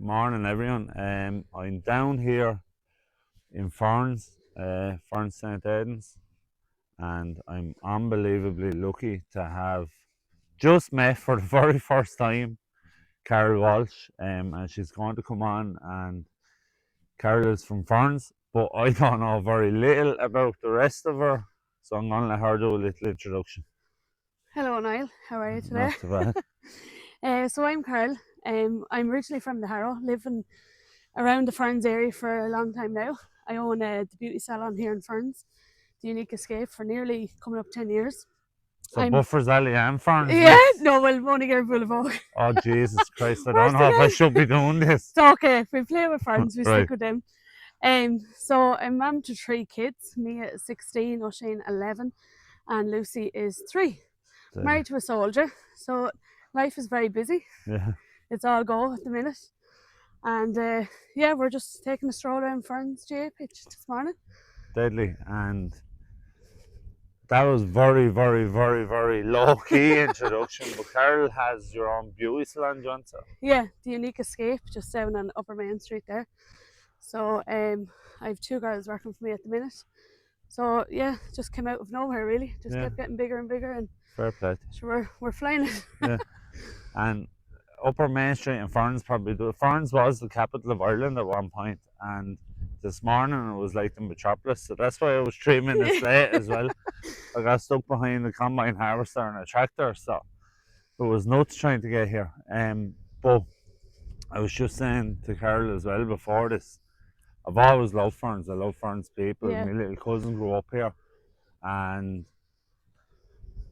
Morning, everyone. I'm down here in Ferns, Ferns St. Aidan's, and I'm unbelievably lucky to have just met for the very first time Carol Walsh, and she's going to come on. And Carol is from Ferns, but I don't know very little about the rest of her, so I'm going to let her do a little introduction. Hello Niall, how are you today? Not too bad. So I'm Carol. I'm originally from the Harrow, living around the Ferns area for a long time now. I own the beauty salon here in Ferns, the Unique Escape, for nearly coming up 10 years. So I'm Buffers Alley and Ferns. Yeah, no, well, Monager Boulevard. Oh Jesus Christ! I Where's don't the know if I guy? should be doing this. It's okay, if we play with Ferns, we Right. stick with them. So I'm mum to 3 kids. Mia is 16, O'Shane 11, and Lucy is 3. Married to a soldier, so life is very busy. Yeah. It's all go at the minute. And yeah, we're just taking a stroll around Ferns GA pitch this morning. Deadly. And that was very low key introduction. But Carol has your own beauty salon, John. So Yeah, the Unique Escape, just down on Upper Main Street there. So I have 2 girls working for me at the minute. So yeah, just came out of nowhere really. Just Yeah. kept getting bigger and bigger, and fair play. so we're flying it. Yeah. And Upper Main Street in Ferns Ferns was the capital of Ireland at one point, and this morning it was like the metropolis. So that's why I was 3 minutes late as well. I got stuck behind the combine harvester and a tractor, so it was nuts trying to get here. But I was just saying to Carol as well before this, I've always loved Ferns. I love Ferns people. Yeah. My little cousin grew up here, and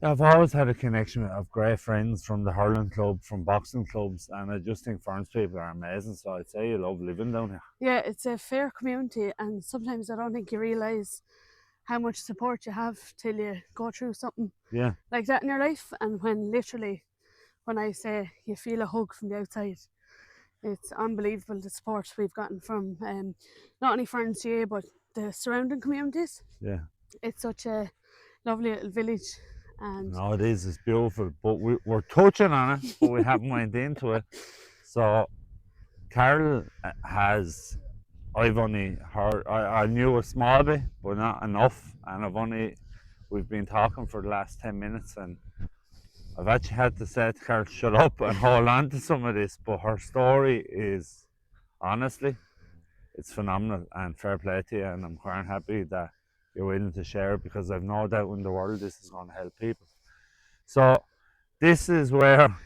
I've always had a connection with great friends from the hurling club, from boxing clubs, and I just think Ferns people are amazing. So I'd say you love living down here. Yeah, it's a fair community, and sometimes I don't think you realise how much support you have till you go through something Yeah, like that in your life. And when I say you feel a hug from the outside, it's unbelievable the support we've gotten from not only Ferns GA but the surrounding communities. yeah. It's such a lovely little village, and No, it is. It's beautiful, but we're touching on it, but we haven't went into it. So, Carol has. I've only heard. I knew a small bit, but not enough. And we've been talking for the last 10 minutes, and I've actually had to say to Carol, "Shut up and hold on to some of this." But her story is, honestly, it's phenomenal, and fair play to you. And I'm quite happy that you're willing to share it, because I've no doubt in the world this is going to help people. So this is where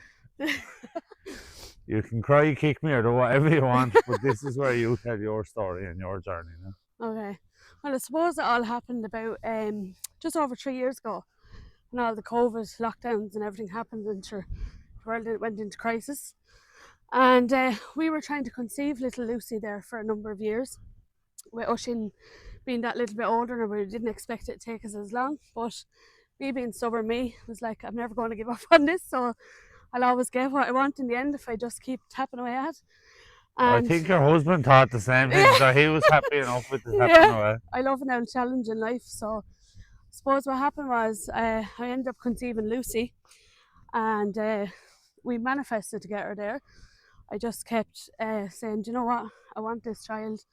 you can cry, kick me, or do whatever you want, but this is where you tell your story and your journey. okay. Well, I suppose it all happened about just over 3 years ago, when all the COVID lockdowns and everything happened, and sure, the world went into crisis. And we were trying to conceive little Lucy there for a number of years, with Oisin being that little bit older, and we didn't expect it to take us as long. But me being stubborn, me was like, I'm never going to give up on this, so I'll always get what I want in the end if I just keep tapping away at it. I think your husband thought the same thing, so he was happy enough with the tapping away. I love an old challenge in life. So I suppose what happened was I ended up conceiving Lucy, and we manifested to get her there. I just kept saying, do you know what, I want this child,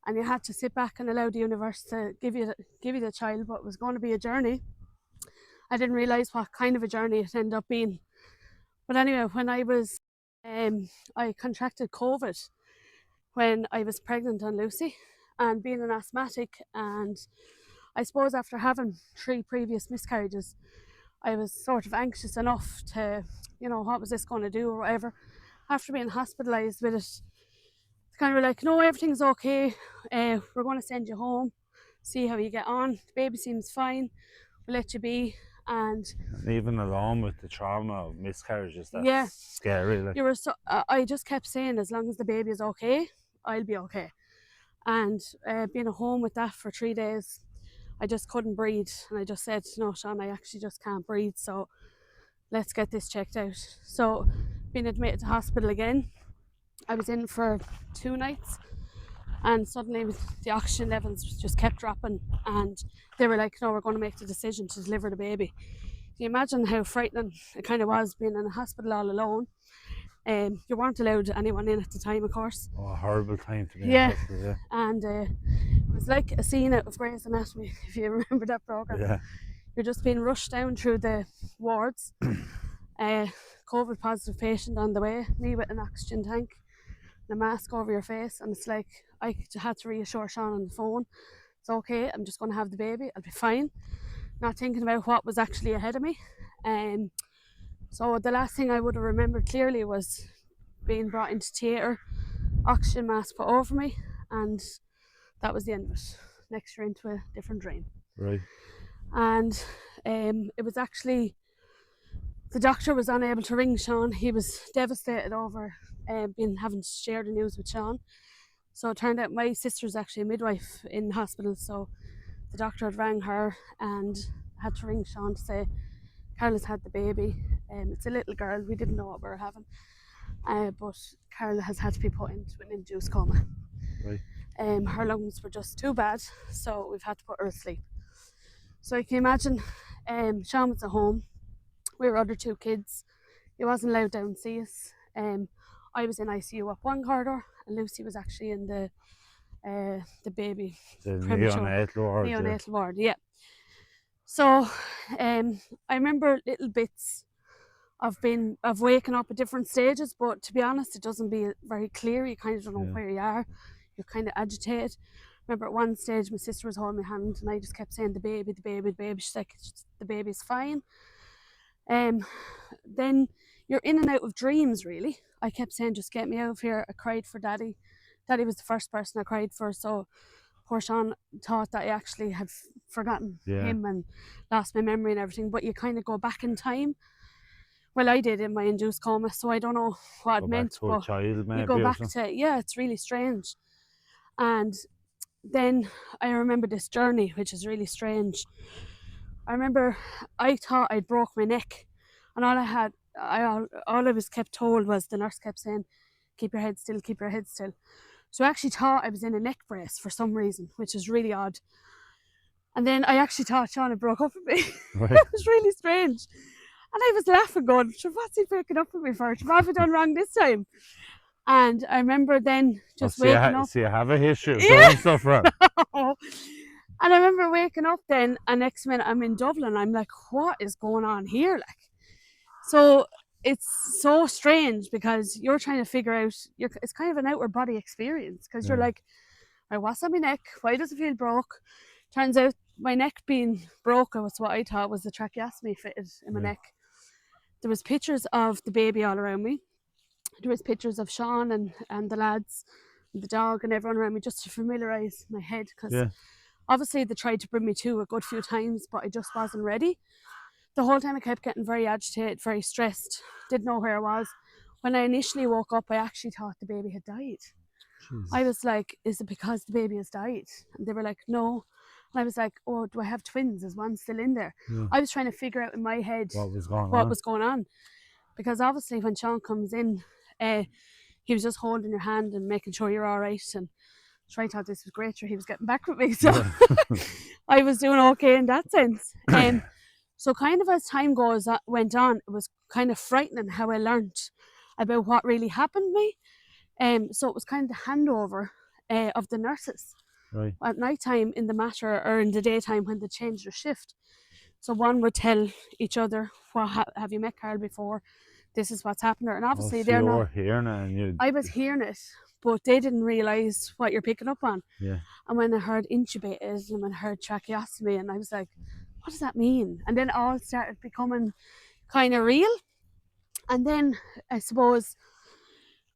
and you had to sit back and allow the universe to give you the child, but it was going to be a journey. I didn't realise what kind of a journey it ended up being. But anyway, when I contracted COVID when I was pregnant on Lucy, and being an asthmatic, and I suppose after having 3 previous miscarriages, I was sort of anxious enough to, what was this going to do or whatever. After being hospitalised with it, it's kind of like, no, everything's okay. We're going to send you home, see how you get on. The baby seems fine. We'll let you be. And even alone with the trauma of miscarriages, that's scary. Like. I just kept saying, as long as the baby is okay, I'll be okay. And being at home with that for 3 days, I just couldn't breathe, and I just said, no, Sean, I actually just can't breathe, so let's get this checked out. So being admitted to hospital again, I was in for 2 nights, and suddenly the oxygen levels just kept dropping, and they were like, no, we're going to make the decision to deliver the baby. Can you imagine how frightening it kind of was being in a hospital all alone? You weren't allowed anyone in at the time, of course. Oh, a horrible time to be in Yeah. hospital, yeah. And it was like a scene out of Grey's Anatomy, if you remember that programme. Yeah. You're just being rushed down through the wards. COVID positive patient on the way, me with an oxygen tank, and a mask over your face, and it's like I had to reassure Sean on the phone, it's okay, I'm just going to have the baby, I'll be fine. Not thinking about what was actually ahead of me. So the last thing I would have remembered clearly was being brought into theatre, oxygen mask put over me, and that was the end of it. Next year into a different dream. Right. And it was actually, the doctor was unable to ring Sean. He was devastated over having to share the news with Sean. So it turned out my sister's actually a midwife in hospital, so the doctor had rang her and had to ring Sean to say Carla's had the baby. It's a little girl, we didn't know what we were having, but Carla has had to be put into an induced coma. Right. Her lungs were just too bad, so we've had to put her to sleep. So you can imagine, Sean was at home, we were other two kids, he wasn't allowed down to see us. I was in ICU up one corridor, and Lucy was actually in the baby The premature neonatal ward, yeah. So I remember little bits of waking up at different stages, but to be honest, it doesn't be very clear. You kind of don't know where you are. You're kind of agitated. Remember at one stage my sister was holding my hand and I just kept saying the baby, the baby, the baby. She's like, the baby's fine. Then you're in and out of dreams, really. I kept saying, just get me out of here. I cried for Daddy. Daddy was the first person I cried for, so poor Sean thought that I actually had forgotten him and lost my memory and everything, but you kind of go back in time. Well, I did in my induced coma, so I don't know what it meant, but you go back to, it's really strange. And then I remember this journey, which is really strange. I remember I thought I'd broke my neck, and all I was kept told was, the nurse kept saying, keep your head still, keep your head still. So I actually thought I was in a neck brace for some reason, which is really odd. And then I actually thought Sean had broke up with me. Right. It was really strange. And I was laughing, going, what's he breaking up with me for? What have I done wrong this time? And I remember then just waking up. So you have a history of doing stuff wrong. And I remember waking up then, and next minute I'm in Dublin. I'm like, what is going on here? Like, so it's so strange because you're trying to figure out, it's kind of an outward body experience, because you're like, what's on my neck? Why does it feel broke? Turns out my neck being broke was what I thought was the tracheostomy fitted in my neck. There was pictures of the baby all around me. There was pictures of Sean and the lads, and the dog and everyone around me, just to familiarise my head, because obviously they tried to bring me to a good few times, but I just wasn't ready. The whole time I kept getting very agitated, very stressed, didn't know where I was. When I initially woke up, I actually thought the baby had died. Jesus. I was like, is it because the baby has died? And they were like, no. And I was like, oh, do I have twins? Is one still in there? I was trying to figure out in my head what was going on. Because obviously when Sean comes in, he was just holding your hand and making sure you're all right. And I thought this was great, he was getting back with me. So I was doing okay in that sense. So kind of as time went on, it was kind of frightening how I learnt about what really happened to me. So it was kind of the handover of the nurses. Right. At night time in the matter, or in the daytime when they changed their shift. So one would tell each other, have you met Carl before? This is what's happened. And obviously they're not hearing it. I was hearing it, but they didn't realise what you're picking up on. Yeah. And when I heard intubated and when I heard tracheostomy, and I was like, what does that mean? And then it all started becoming kind of real. And then I suppose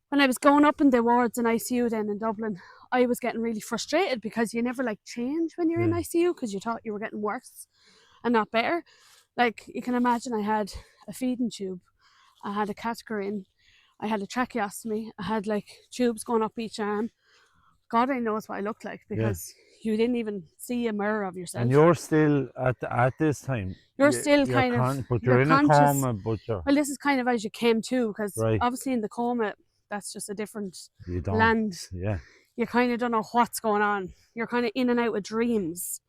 when I was going up in the wards in ICU then in Dublin, I was getting really frustrated because you never change when you're in ICU, because you thought you were getting worse and not better. Like, you can imagine, I had a feeding tube, I had a catheter in, I had a tracheostomy, I had tubes going up each arm. God only knows what I looked like, because you didn't even see a mirror of yourself. And you're still at this time. You're still kind of, but you're in conscious, a coma. But well, this is kind of as you came to, because obviously in the coma, that's just a different land. Yeah. You kind of don't know what's going on. You're kind of in and out of dreams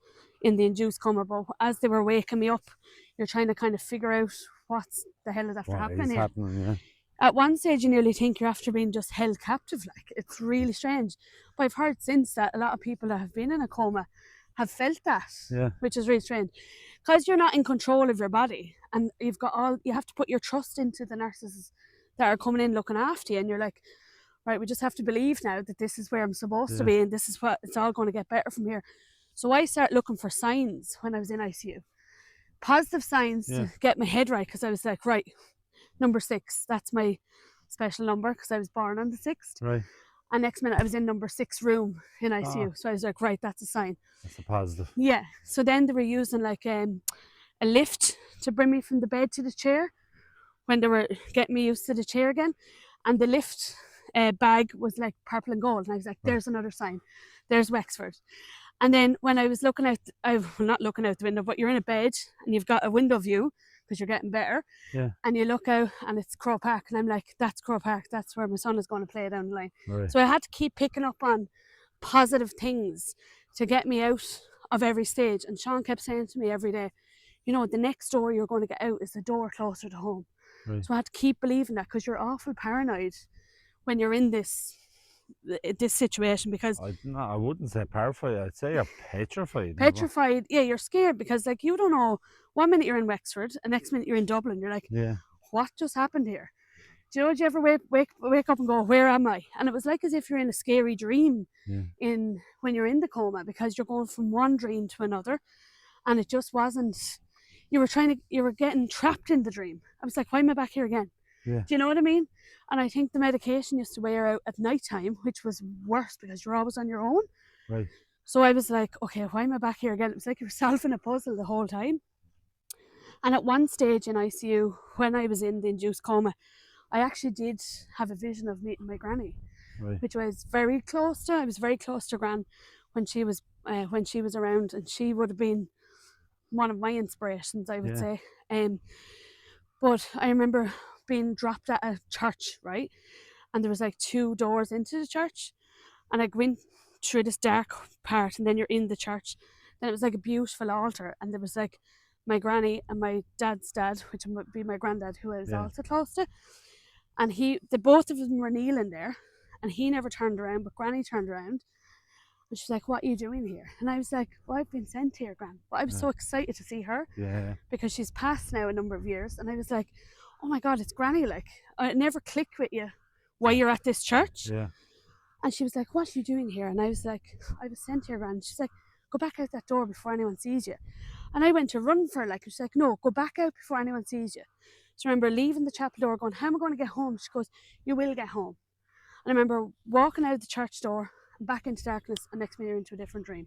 in the induced coma, but as they were waking me up, you're trying to kind of figure out what the hell is after happening here. At one stage, you nearly think you're after being just held captive. Like, it's really strange. But I've heard since that a lot of people that have been in a coma have felt that, Yeah. which is really strange. Because you're not in control of your body, and you have to put your trust into the nurses that are coming in looking after you, and you're like, right, we just have to believe now that this is where I'm supposed to be, and this is what it's all going to get better from here. So I started looking for signs when I was in ICU, positive signs to get my head right, because I was like, right, number 6, that's my special number because I was born on the 6th. Right. And next minute I was in number 6 room in ICU. So I was like, right, that's a sign. That's a positive. Yeah. So then they were using like a lift to bring me from the bed to the chair when they were getting me used to the chair again. And the lift bag was like purple and gold. And I was like, there's another sign. There's Wexford. And then when I was looking out, not looking out the window, but you're in a bed and you've got a window view because you're getting better. Yeah. And you look out and it's Crow Park. And I'm like, that's Crow Park. That's where my son is going to play down the line. Right. So I had to keep picking up on positive things to get me out of every stage. And Sean kept saying to me every day, you know, the next door you're going to get out is the door closer to home. Right. So I had to keep believing that, because you're awful paranoid when you're in this situation, because I wouldn't say terrified. I'd say you're petrified. Petrified, yeah, you're scared, because like you don't know. 1 minute you're in Wexford, the next minute you're in Dublin. You're like, what just happened here? Do you know? Do you ever wake up and go, where am I? And it was like as if you're in a scary dream when you're in the coma, because you're going from one dream to another, and it just wasn't. You were getting trapped in the dream. I was like, why am I back here again? Yeah. Do you know what I mean? And I think the medication used to wear out at night time, which was worse because you're always on your own. Right. So I was like, okay, why am I back here again? It was like you were solving a puzzle the whole time. And at one stage in ICU, when I was in the induced coma, I actually did have a vision of meeting my granny, which I was very close to. I was very close to Gran when she was around, and she would have been one of my inspirations, I would say. But I remember being dropped at a church, right? And there was like 2 doors into the church, and I went through this dark part, and then you're in the church. Then it was like a beautiful altar, and there was like my granny and my dad's dad, which would be my granddad, who I was also close to. And the both of them were kneeling there, and he never turned around, but Granny turned around. And she's like, what are you doing here? And I was like, well, I've been sent here, Gran. But I was so excited to see her because she's passed now a number of years. And I was like, oh my God, it's Granny. Like, it never clicked with you why you're at this church. Yeah. And she was like, what are you doing here? And I was like, I was sent here, Gran. She's like, go back out that door before anyone sees you. And I went to run for her. Like, she's like, no, go back out before anyone sees you. So I remember leaving the chapel door going, how am I going to get home? She goes, you will get home. And I remember walking out of the church door and back into darkness, and next minute into a different dream.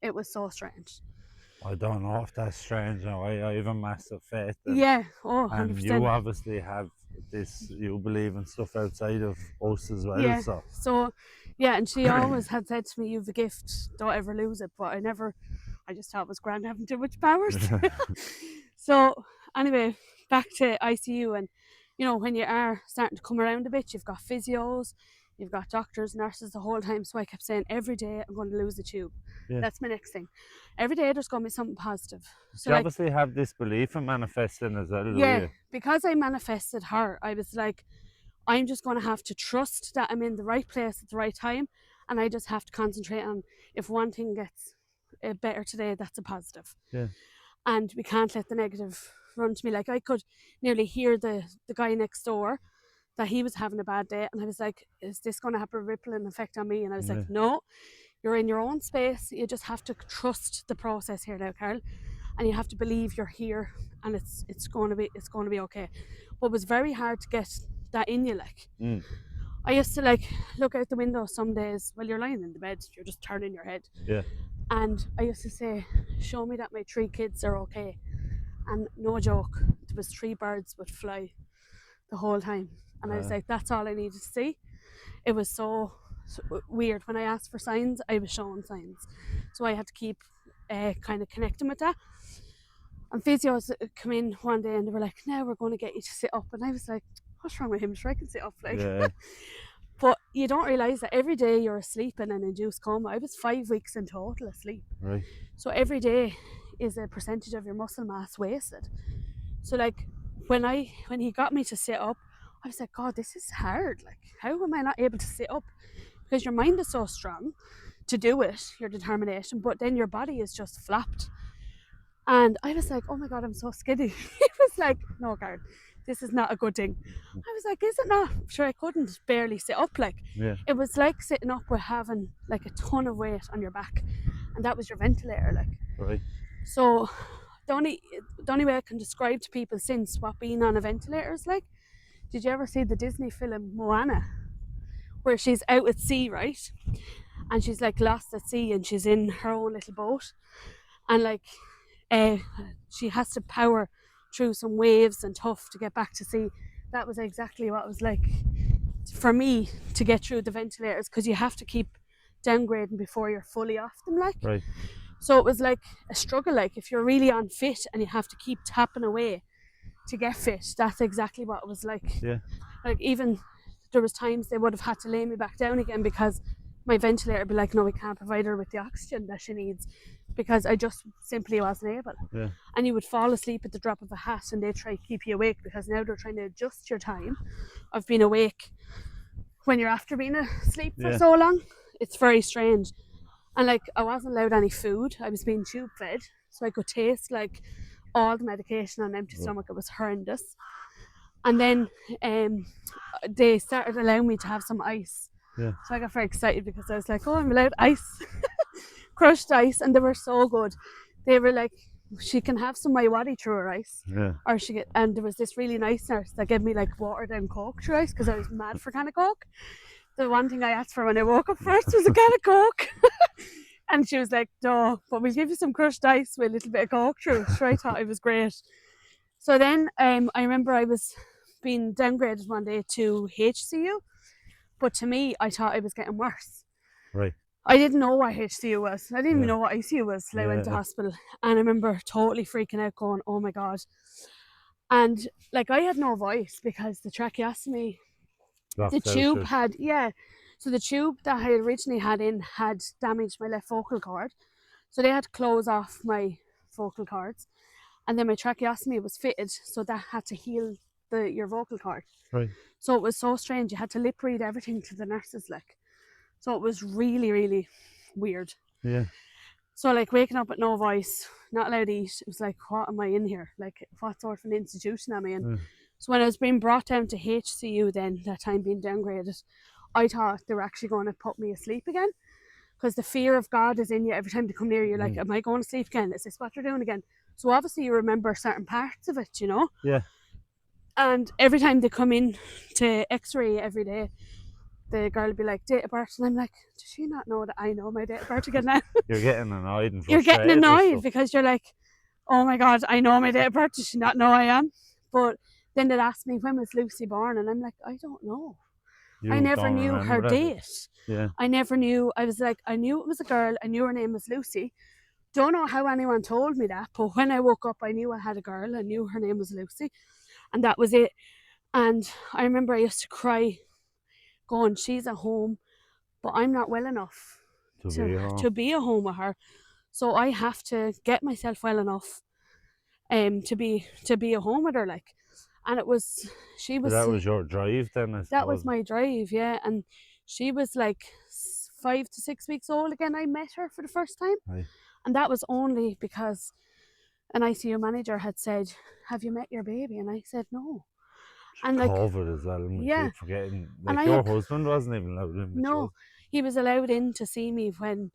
It was so strange. I don't know if that's strange. No, I have a massive faith. Yeah, 100%. And you obviously have this, you believe in stuff outside of us as well. Yeah. So yeah, and she always had said to me, you've a gift, don't ever lose it. But I just thought it was grand having too much powers. So anyway, back to ICU, and you know, when you are starting to come around a bit, you've got physios, you've got doctors, nurses the whole time. So I kept saying, every day I'm going to lose the tube. That's my next thing. Every day there's going to be something positive. So you obviously have this belief in manifesting as well. Yeah, because I manifested her, I was like, I'm just going to have to trust that I'm in the right place at the right time, and I just have to concentrate on, if one thing gets better today, that's a positive. Yeah. And we can't let the negative run to me. Like, I could nearly hear the guy next door that he was having a bad day, and I was like, is this going to have a rippling effect on me? And I was like, no, you're in your own space. You just have to trust the process here now, Carl, and you have to believe you're here, and it's going to be okay. But it was very hard to get that in you. Like, I used to like look out the window some days while you're lying in the bed, you're just turning your head. Yeah. And I used to say, show me that my 3 kids are okay. And no joke, there was 3 birds would fly the whole time. And I was like, that's all I needed to see. It was so weird. When I asked for signs, I was showing signs. So I had to keep kind of connecting with that. And physios come in one day and they were like, now we're going to get you to sit up. And I was like, what's wrong with him? Sure, I can sit up. Like. Yeah. But you don't realise that every day you're asleep in an induced coma. I was 5 weeks in total asleep. Right. So every day is a percentage of your muscle mass wasted. So like when he got me to sit up, I was like, God, this is hard. Like, how am I not able to sit up? Because your mind is so strong to do it, your determination, but then your body is just flapped. And I was like, oh my God, I'm so skinny. He was like, no, Karen, this is not a good thing. I was like, is it not? Sure, I couldn't barely sit up. Like, Yeah. it was like sitting up with having like a ton of weight on your back, and that was your ventilator. Like, Right. so the only way I can describe to people since what being on a ventilator is like. Did you ever see the Disney film Moana, where she's out at sea, right? And she's like lost at sea, and she's in her own little boat, and like she has to power through some waves and tough to get back to sea. That was exactly what it was like for me to get through the ventilators, because you have to keep downgrading before you're fully off them, like. Right. So it was like a struggle. Like, if you're really unfit and you have to keep tapping away to get fit, that's exactly what it was like. Yeah. Like, even there was times they would have had to lay me back down again because my ventilator would be like, no, we can't provide her with the oxygen that she needs, because I just simply wasn't able. Yeah. And you would fall asleep at the drop of a hat, and they try to keep you awake, because now they're trying to adjust your time of being awake when you're after being asleep for so long. It's very strange. And like, I wasn't allowed any food. I was being tube fed, so I could taste like all the medication on an empty stomach. It was horrendous. And then they started allowing me to have some ice. Yeah. So I got very excited, because I was like, oh, I'm allowed ice. Crushed ice, and they were so good. They were like, she can have some my waddy through her ice. Yeah. Or and there was this really nice nurse that gave me like watered down Coke through ice, because I was mad for a can of Coke. The one thing I asked for when I woke up first was a can of Coke. And she was like, no, but we'll give you some crushed ice with a little bit of Coke through it. Sure, I thought it was great. So then I remember I was being downgraded one day to HCU, but to me, I thought I was getting worse. Right. I didn't know what HCU was. I didn't even know what ICU was till I went to Yeah. hospital. And I remember totally freaking out, going, oh my God. And like, I had no voice, because the tracheostomy, Locked the out tube it. had, so the tube that I originally had in had damaged my left vocal cord. So they had to close off my vocal cords. And then my tracheostomy was fitted, so that had to heal your vocal cord. Right. So it was so strange. You had to lip read everything to the nurses, like. So it was really, really weird. Yeah. So like, waking up with no voice, not allowed to eat, it was like, what am I in here? Like, what sort of an institution am I in? So when I was being brought down to HCU then, that time being downgraded, I thought they were actually going to put me asleep again, because the fear of God is in you every time they come near you. Like, am I going to sleep again? Is this what you're doing again? So obviously you remember certain parts of it, you know? Yeah. And every time they come in to x-ray every day, the girl would be like, date of birth, and I'm like, does she not know that I know my date of birth again now? You're getting annoyed and You're frustrated. getting annoyed, because you're like, oh my God, I know my date of birth, does she not know I am? But then they'd ask me, when was Lucy born? And I'm like, I don't know. I never knew her date. Yeah. I never knew. I was like, I knew it was a girl, I knew her name was Lucy. Don't know how anyone told me that, but when I woke up, I knew I had a girl, I knew her name was Lucy, and that was it. And I remember I used to cry, going, she's at home, but I'm not well enough to be at home with her. So I have to get myself well enough to be at home with her, like. And it was, she was, that was your drive then, I suppose. that was my drive, yeah. And she was like 5 to 6 weeks old again. I met her for the first time. Right. And that was only because an ICU manager had said, have you met your baby? And I said, no. And like, COVID as well, and we keep forgetting. Like, and your husband wasn't even allowed in. No, he was allowed in to see me when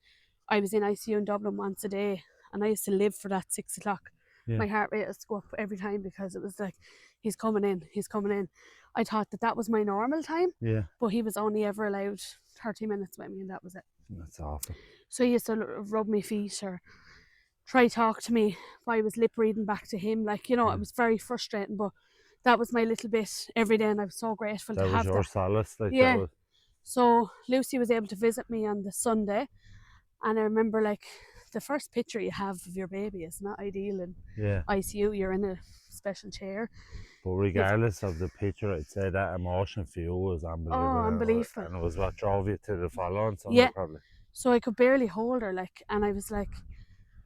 I was in ICU in Dublin once a day, and I used to live for that 6 o'clock. My heart rate used to go up every time, because it was like, he's coming in, he's coming in. I thought that was my normal time, but he was only ever allowed 30 minutes with me, and that was it. That's awful. So he used to rub my feet or try to talk to me, but I was lip reading back to him, like, you know. It was very frustrating, but that was my little bit every day, and I was so grateful to have that. That was your solace, like. Yeah. That was... So Lucy was able to visit me on the Sunday, and I remember, like, the first picture you have of your baby is not ideal in ICU. You're in a special chair. But regardless of the picture, I'd say that emotion for you was unbelievable. Oh, unbelievable. And it was what drove you to the following Sunday, probably. So I could barely hold her, like, and I was like,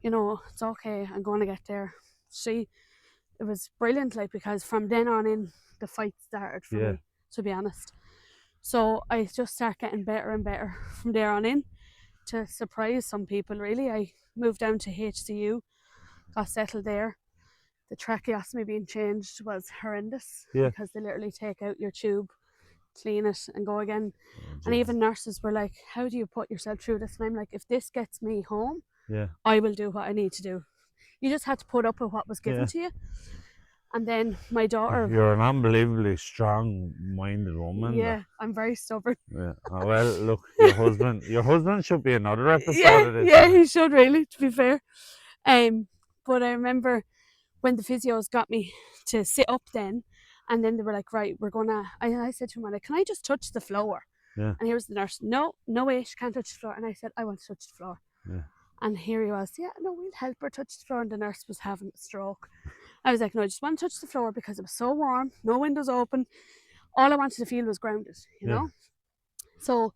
you know, it's okay, I'm going to get there. It was brilliant, like, because from then on in, the fight started for me. to be honest. So I just start getting better and better from there on in, to surprise some people really. I moved down to HCU, got settled there. The tracheostomy being changed was horrendous, Yeah. because they literally take out your tube, clean it and go again. Oh, And Jesus. even nurses were like, how do you put yourself through this? And I'm like, if this gets me home, Yeah. I will do what I need to do. You just had to put up with what was given Yeah. to you. And then my daughter, You're an unbelievably strong-minded woman. yeah, I'm very stubborn. Yeah. Oh, well, look, your husband should be another episode Yeah, of this. yeah, he should really, to be fair. But I remember when the physios got me to sit up then, and then they were like, right, we're gonna, I said to him, like, can I just touch the floor? Yeah. And here was the nurse, no way, she can't touch the floor. And I said, I want to touch the floor. Yeah. And here he was, yeah, no, we'll help her touch the floor. And the nurse was having a stroke. I was like, no, I just want to touch the floor because it was so warm, no windows open. All I wanted to feel was grounded, you know? So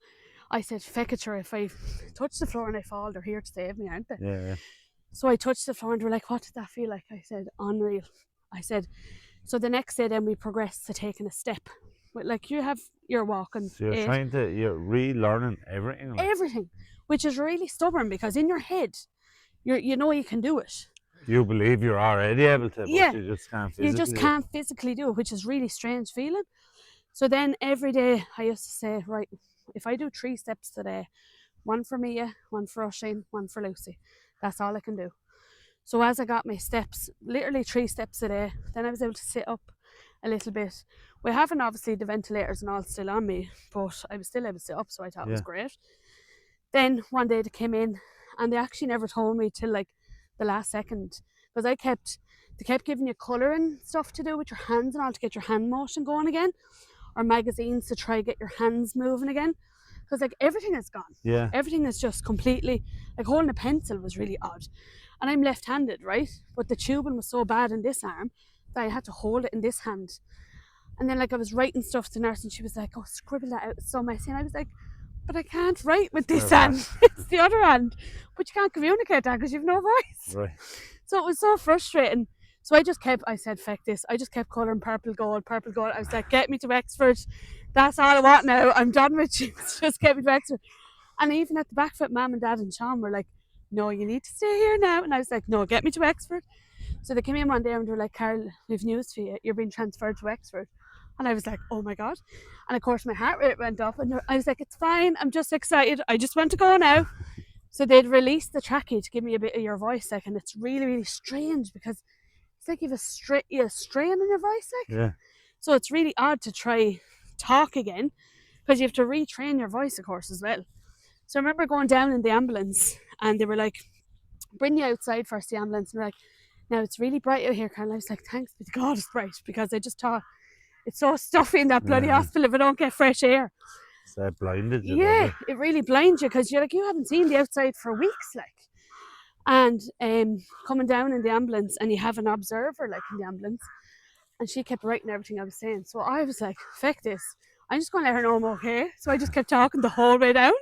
I said, feck it, sure, if I touch the floor and I fall, they're here to save me, aren't they? Yeah. So I touched the floor and they were like, what did that feel like? I said, unreal. I said, so the next day then we progressed to taking a step. Like, you have your walking So you're aid, you're relearning everything. Like. everything, which is really stubborn, because in your head, you know you can do it. You believe you're already able to, but Yeah. you just can't physically. You just can't physically do it, which is really strange feeling. So then every day I used to say, right, if I do 3 steps today, one for Mia, one for Oisin, one for Lucy, that's all I can do. So as I got my steps, literally 3 steps a day, then I was able to sit up a little bit. We haven't obviously the ventilators and all still on me, but I was still able to sit up, so I thought it was great. Then one day they came in and they actually never told me till like the last second, because they kept giving you colouring stuff to do with your hands and all, to get your hand motion going again, or magazines to try get your hands moving again, because like everything is gone. Yeah. Everything is just completely, like holding a pencil was really odd. And I'm left-handed, right? But the tubing was so bad in this arm that I had to hold it in this hand. And then like I was writing stuff to the nurse and she was like, oh, scribble that out, it's so messy. And I was like, but I can't write with this hand. It's the other hand. But you can't communicate that because you've no voice. Right. So it was so frustrating. So I said, feck this. I just kept colouring purple gold. I was like, get me to Wexford. That's all I want now. I'm done with you. Just get me to Wexford. And even at the back foot, Mum and Dad and Sean were like, no, you need to stay here now. And I was like, no, get me to Wexford. So they came in one day and they were like, Carol, we've news for you. You're being transferred to Wexford. And I was like, oh my God. And of course my heart rate went up and I was like, it's fine. I'm just excited. I just want to go now. So they'd released the trachea to give me a bit of your voice, like, and it's really, really strange because it's like you have a strain in your voice, like. Yeah. So it's really odd to try talk again because you have to retrain your voice, of course, as well. So I remember going down in the ambulance and they were like, bring you outside first, the ambulance. And they're like, now it's really bright out here, Carol. I was like, thanks be to God it's bright, because I just thought it's so stuffy in that bloody hospital if I don't get fresh air. So that blinded you. Yeah, it really blinds you because you're like, you haven't seen the outside for weeks, like. And coming down in the ambulance and you have an observer like in the ambulance, and she kept writing everything I was saying. So I was like, feck this. I'm just going to let her know I'm okay. So I just kept talking the whole way down.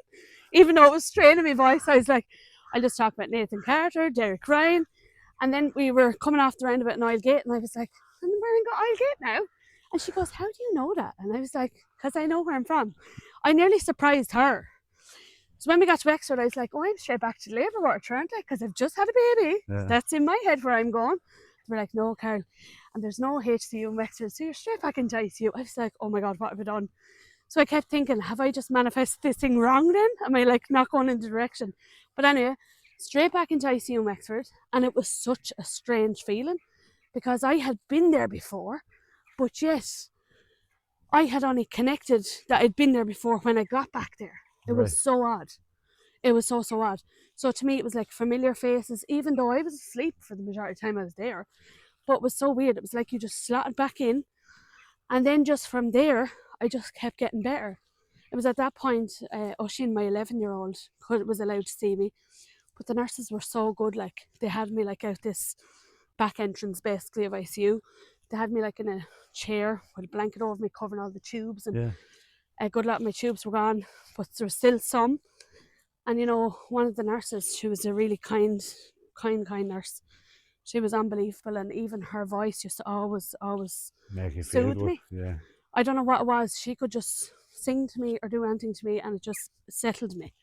Even though it was straining my voice, I was like, I'll just talk about Nathan Carter, Derek Ryan. And then we were coming off the roundabout in Islegate, and I was like, we're in Islegate now. And she goes, how do you know that? And I was like, because I know where I'm from. I nearly surprised her. So when we got to Wexford, I was like, oh, I'm straight back to the labour ward, aren't I? Because I've just had a baby. Yeah. That's in my head where I'm going. We're like, no, Carol. And there's no HCU in Wexford, so you're straight back into ICU. I was like, oh my God, what have I done? So I kept thinking, have I just manifested this thing wrong then? Am I like not going in the direction? But anyway, straight back into ICU in Wexford. And it was such a strange feeling because I had been there before, but yet I had only connected that I'd been there before when I got back there. It was so odd. It was so odd. So to me, it was like familiar faces, even though I was asleep for the majority of the time I was there. But it was so weird. It was like you just slotted back in. And then just from there, I just kept getting better. It was at that point, Oisin, my 11-year-old, was allowed to see me. But the nurses were so good. Like, they had me like out this back entrance, basically, of ICU. They had me like in a chair with a blanket over me, covering all the tubes. And a good lot of my tubes were gone, but there was still some. And you know, one of the nurses, she was a really kind nurse. She was unbelievable, and even her voice used to always make you soothe feel me. Yeah. I don't know what it was. She could just sing to me or do anything to me, and it just settled me.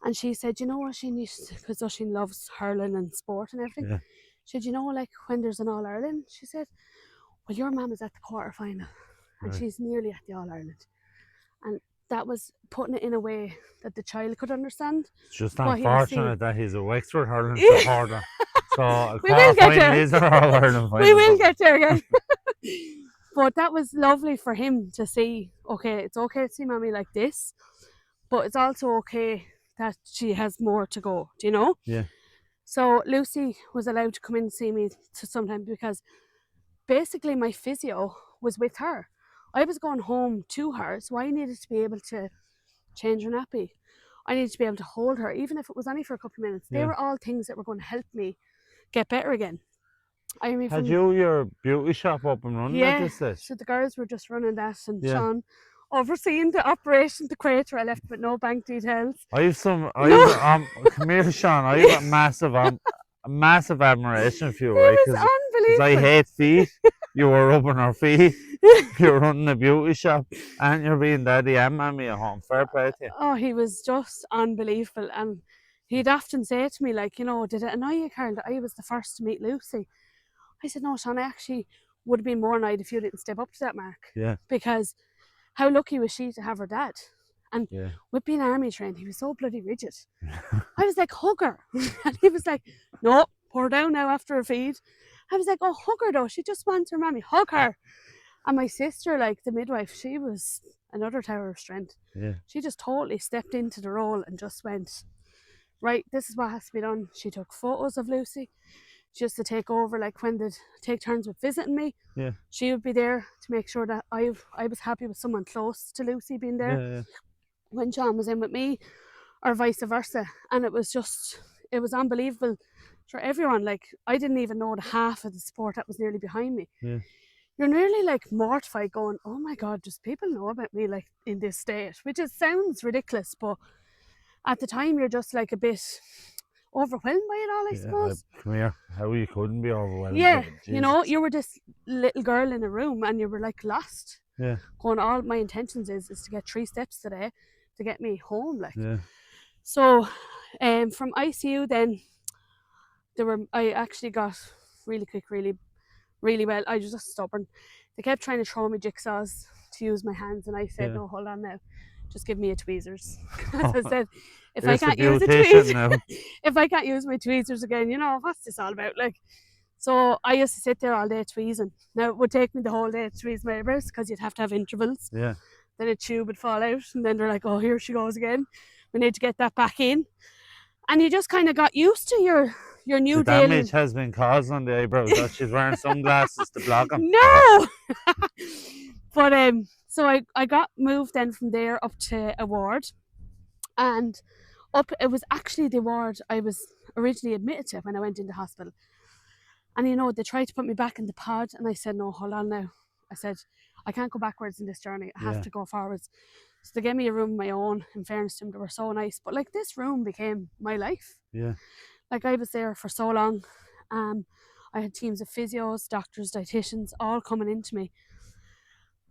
And she said, you know what she needs, because she loves hurling and sport and everything. Yeah. She said, you know, like when there's an All Ireland, she said, well, your mum is at the quarter final, and Right. she's nearly at the All Ireland. And that was putting it in a way that the child could understand. It's just What he was unfortunate that he's a Wexford hurling Yeah. supporter. So a We will quarter get final there. is our All Ireland final. We will get there again. But that was lovely for him to see, okay, it's okay to see mommy like this, but it's also okay that she has more to go, do you know? Yeah. So Lucy was allowed to come in and see me sometimes because basically my physio was with her. I was going home to her, so I needed to be able to change her nappy. I needed to be able to hold her, even if it was only for a couple of minutes. They Yeah. were all things that were going to help me get better again. I mean, Had you your beauty shop up and running at yeah, this stage? so the girls were just running that, and Yeah. Sean overseeing the operation, the crater. I left with no bank details. I have some. No. Come here, Sean. I have a massive admiration for you, It right? was Because I unbelievable. hate feet. You were rubbing her feet. You're running a beauty shop, and you're being daddy and mommy at home. Fair play to you. Oh, he was just unbelievable. And he'd often say to me, like, you know, did it annoy you, Carl, that I was the first to meet Lucy? I said, no, Sean, I actually would have been more annoyed if you didn't step up to that mark. Yeah. Because how lucky was she to have her dad? And Yeah. with being army trained, he was so bloody rigid. I was like, hug her. And he was like, no, put her down now after a feed. I was like, oh, hug her though. She just wants her mommy. Hug her. And my sister, like the midwife, she was another tower of strength. Yeah. She just totally stepped into the role and just went, right, this is what has to be done. She took photos of Lucy just to take over, like when they'd take turns with visiting me. Yeah. She would be there to make sure that I was happy with someone close to Lucy being there Yeah. when Sean was in with me, or vice versa. And it was unbelievable for everyone. Like, I didn't even know the half of the support that was nearly behind me. Yeah. You're nearly like mortified going, oh my God, does people know about me like in this state? Which sounds ridiculous, but at the time you're just like a bit overwhelmed by it all, I suppose. Come here. How you couldn't be overwhelmed? Yeah, with it, you know, Jesus. you were this little girl in a room and you were like lost. Yeah. Going, all my intentions is to get 3 steps today to get me home. Like, Yeah. so from ICU then I actually got really quick, really well. I was just stubborn. They kept trying to throw me jigsaws to use my hands, and I said, Yeah. no, hold on now. Just give me a tweezers. As I said, if I Here's the can't use a beautician tweezers, now. if I can't use my tweezers again, you know, what's this all about? Like, so I used to sit there all day tweezing. Now it would take me the whole day to tweeze my eyebrows because you'd have to have intervals. Yeah. Then a tube would fall out, and then they're like, oh, here she goes again. We need to get that back in. And you just kind of got used to your new The daily. damage has been caused on the eyebrows. That she's wearing sunglasses to block them. No. But so I got moved then from there up to a ward, and it was actually the ward I was originally admitted to when I went into hospital. And you know, they tried to put me back in the pod, and I said, no, hold on now. I said, I can't go backwards in this journey. I have to go forwards. So they gave me a room of my own. In fairness to them, they were so nice. But like, this room became my life. Yeah. Like, I was there for so long. I had teams of physios, doctors, dietitians, all coming into me.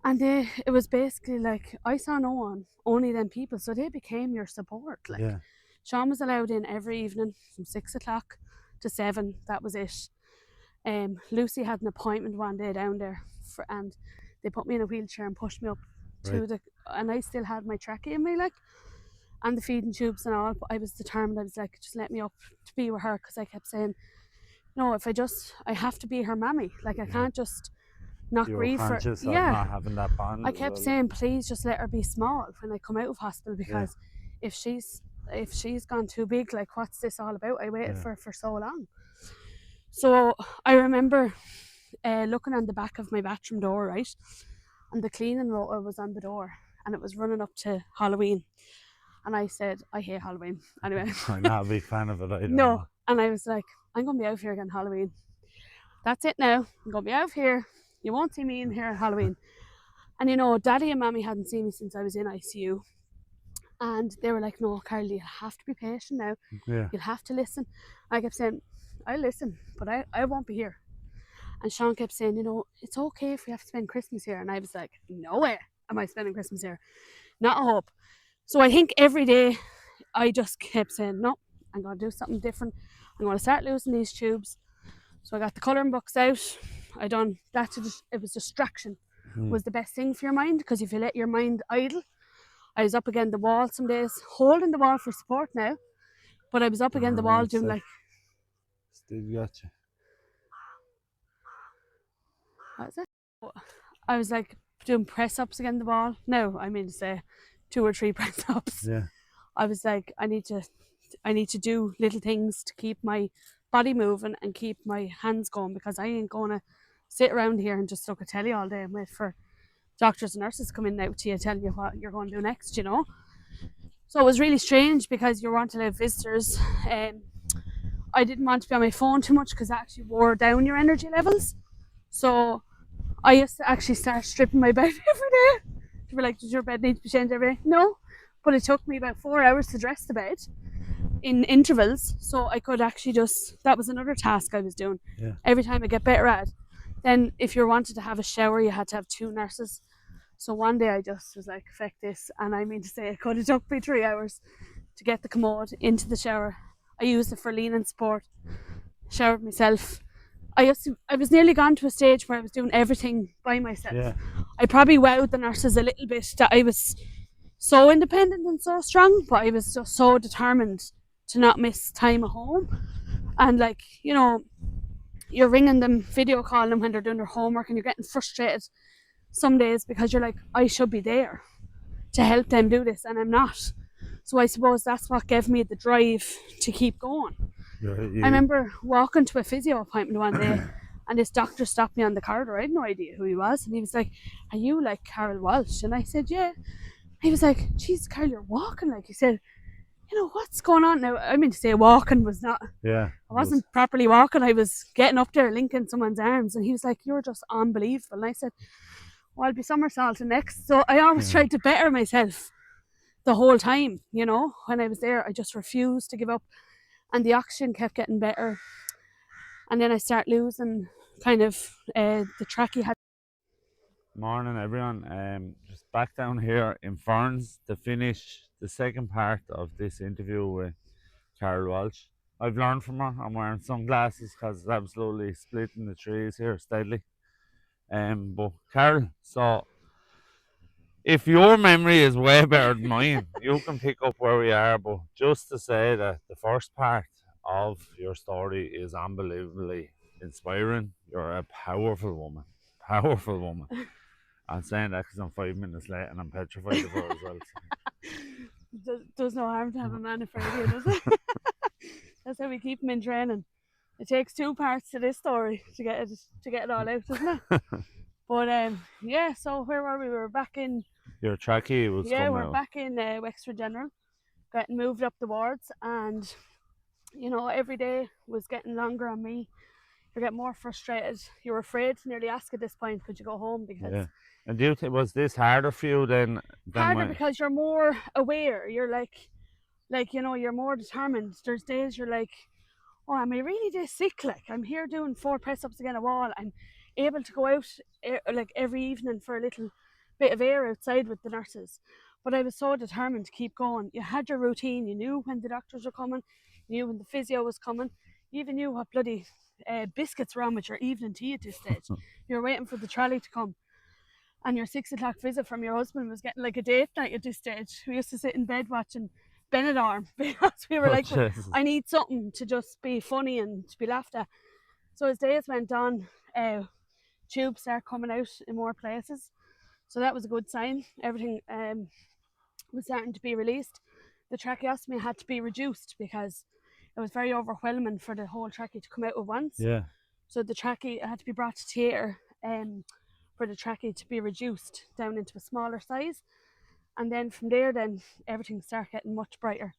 And it was basically like, I saw no one, only them people. So they became your support. Like, Yeah. Sean was allowed in every evening from 6 o'clock to 7. That was it. Lucy had an appointment one day down there, and they put me in a wheelchair and pushed me up to and I still had my trachea in me, like, and the feeding tubes and all. But I was determined. I was like, just let me up to be with her, because I kept saying, no, if I have to be her mammy. Like, I can't just not You were grieve for. conscious of Yeah, not having that bond. I as kept well. saying, please just let her be small when I come out of hospital, because if she's gone too big, like, what's this all about? I waited for so long. So I remember looking on the back of my bathroom door, right, and the cleaning rotor was on the door, and it was running up to Halloween. And I said, I hate Halloween. Anyway. I'm not a big fan of it either. No. And I was like, I'm going to be out here again Halloween. That's it now. I'm going to be out here. You won't see me in here at Halloween. And you know, Daddy and Mommy hadn't seen me since I was in ICU. And they were like, no, Carl, you'll have to be patient now. Yeah. You'll have to listen. I kept saying, I listen, but I won't be here. And Sean kept saying, you know, it's okay if we have to spend Christmas here. And I was like, no way am I spending Christmas here. Not a hope. So I think every day I just kept saying, no, I'm going to do something different. I'm going to start losing these tubes. So I got the colouring books out. I done that. It was distraction was the best thing for your mind, because if you let your mind idle, I was up against the wall some days, holding the wall for support now, but I was up against the wall doing like... Steve got you. What is it? I was like doing press ups against the wall. No, I mean to say 2 or 3 press ups. Yeah. I was like, I need to do little things to keep my body moving and keep my hands going, because I ain't gonna sit around here and just look at telly all day and wait for doctors and nurses coming out to you telling you what you're going to do next, you know. So it was really strange, because you want to have visitors. I didn't want to be on my phone too much, because that actually wore down your energy levels. So I used to actually start stripping my bed every day. They were like, does your bed need to be changed every day? No, but it took me about 4 hours to dress the bed in intervals, so I could actually that was another task I was doing. Yeah. Every time I get better at. Then if you wanted to have a shower, you had to have 2 nurses. So one day I just was like, feck this, and I mean to say it could have took me 3 hours to get the commode into the shower. I used it for lean and support, showered myself. I was nearly gone to a stage where I was doing everything by myself. Yeah. I probably wowed the nurses a little bit that I was so independent and so strong, but I was just so determined to not miss time at home. And like, you know, you're ringing them, video calling them when they're doing their homework, and you're getting frustrated some days because you're like, I should be there to help them do this, and I'm not. So I suppose that's what gave me the drive to keep going. I remember walking to a physio appointment one day, and this doctor stopped me on the corridor. I had no idea who he was, and he was like, are you like Carol Walsh? And I said, yeah. He was like, geez, Carol, you're walking. Like, he said, you know, what's going on now? I mean to say walking was not... Yeah. I wasn't properly walking. I was getting up there, linking someone's arms, and he was like, you're just unbelievable. And I said, well, I'll be somersaulting next. So I always tried to better myself the whole time, you know. When I was there, I just refused to give up, and the oxygen kept getting better. And then I start losing kind of the trachea. Morning, everyone. Just back down here in Ferns to finish the second part of this interview with Carol Walsh. I've learned from her. I'm wearing sunglasses because it's absolutely splitting the trees here steadily. But Carol, so if your memory is way better than mine, you can pick up where we are. But just to say that the first part of your story is unbelievably inspiring. You're a powerful woman. Powerful woman. I'm saying that because I'm 5 minutes late and I'm petrified of her as well. So. Does no harm to have a man afraid of you, does it? That's how we keep him in training. It takes 2 parts to this story to get it all out, doesn't it? But yeah, so where were we? We were back in... Your trachea was coming out. Yeah, we're back in Wexford General, getting moved up the wards, and you know, every day was getting longer on me. You're getting more frustrated. You're afraid to nearly ask at this point, could you go home? Because... Yeah. And do you think, was this harder for you than harder because you're more aware. You're like, you know, you're more determined. There's days you're like, oh, am I really this sick? Like, I'm here doing 4 press-ups against a wall. I'm able to go out like every evening for a little bit of air outside with the nurses. But I was so determined to keep going. You had your routine. You knew when the doctors were coming. You knew when the physio was coming. You even knew what bloody biscuits were on with your evening tea at this stage. You were waiting for the trolley to come. And your 6 o'clock visit from your husband was getting like a date night at this stage. We used to sit in bed watching Benidorm because we were like, I need something to just be funny and to be laughed at. So as days went on, tubes started coming out in more places. So that was a good sign. Everything was starting to be released. The tracheostomy had to be reduced because it was very overwhelming for the whole trachea to come out at once. Yeah. So the trachea had to be brought to theatre for the trachea to be reduced down into a smaller size, and then from there then everything started getting much brighter.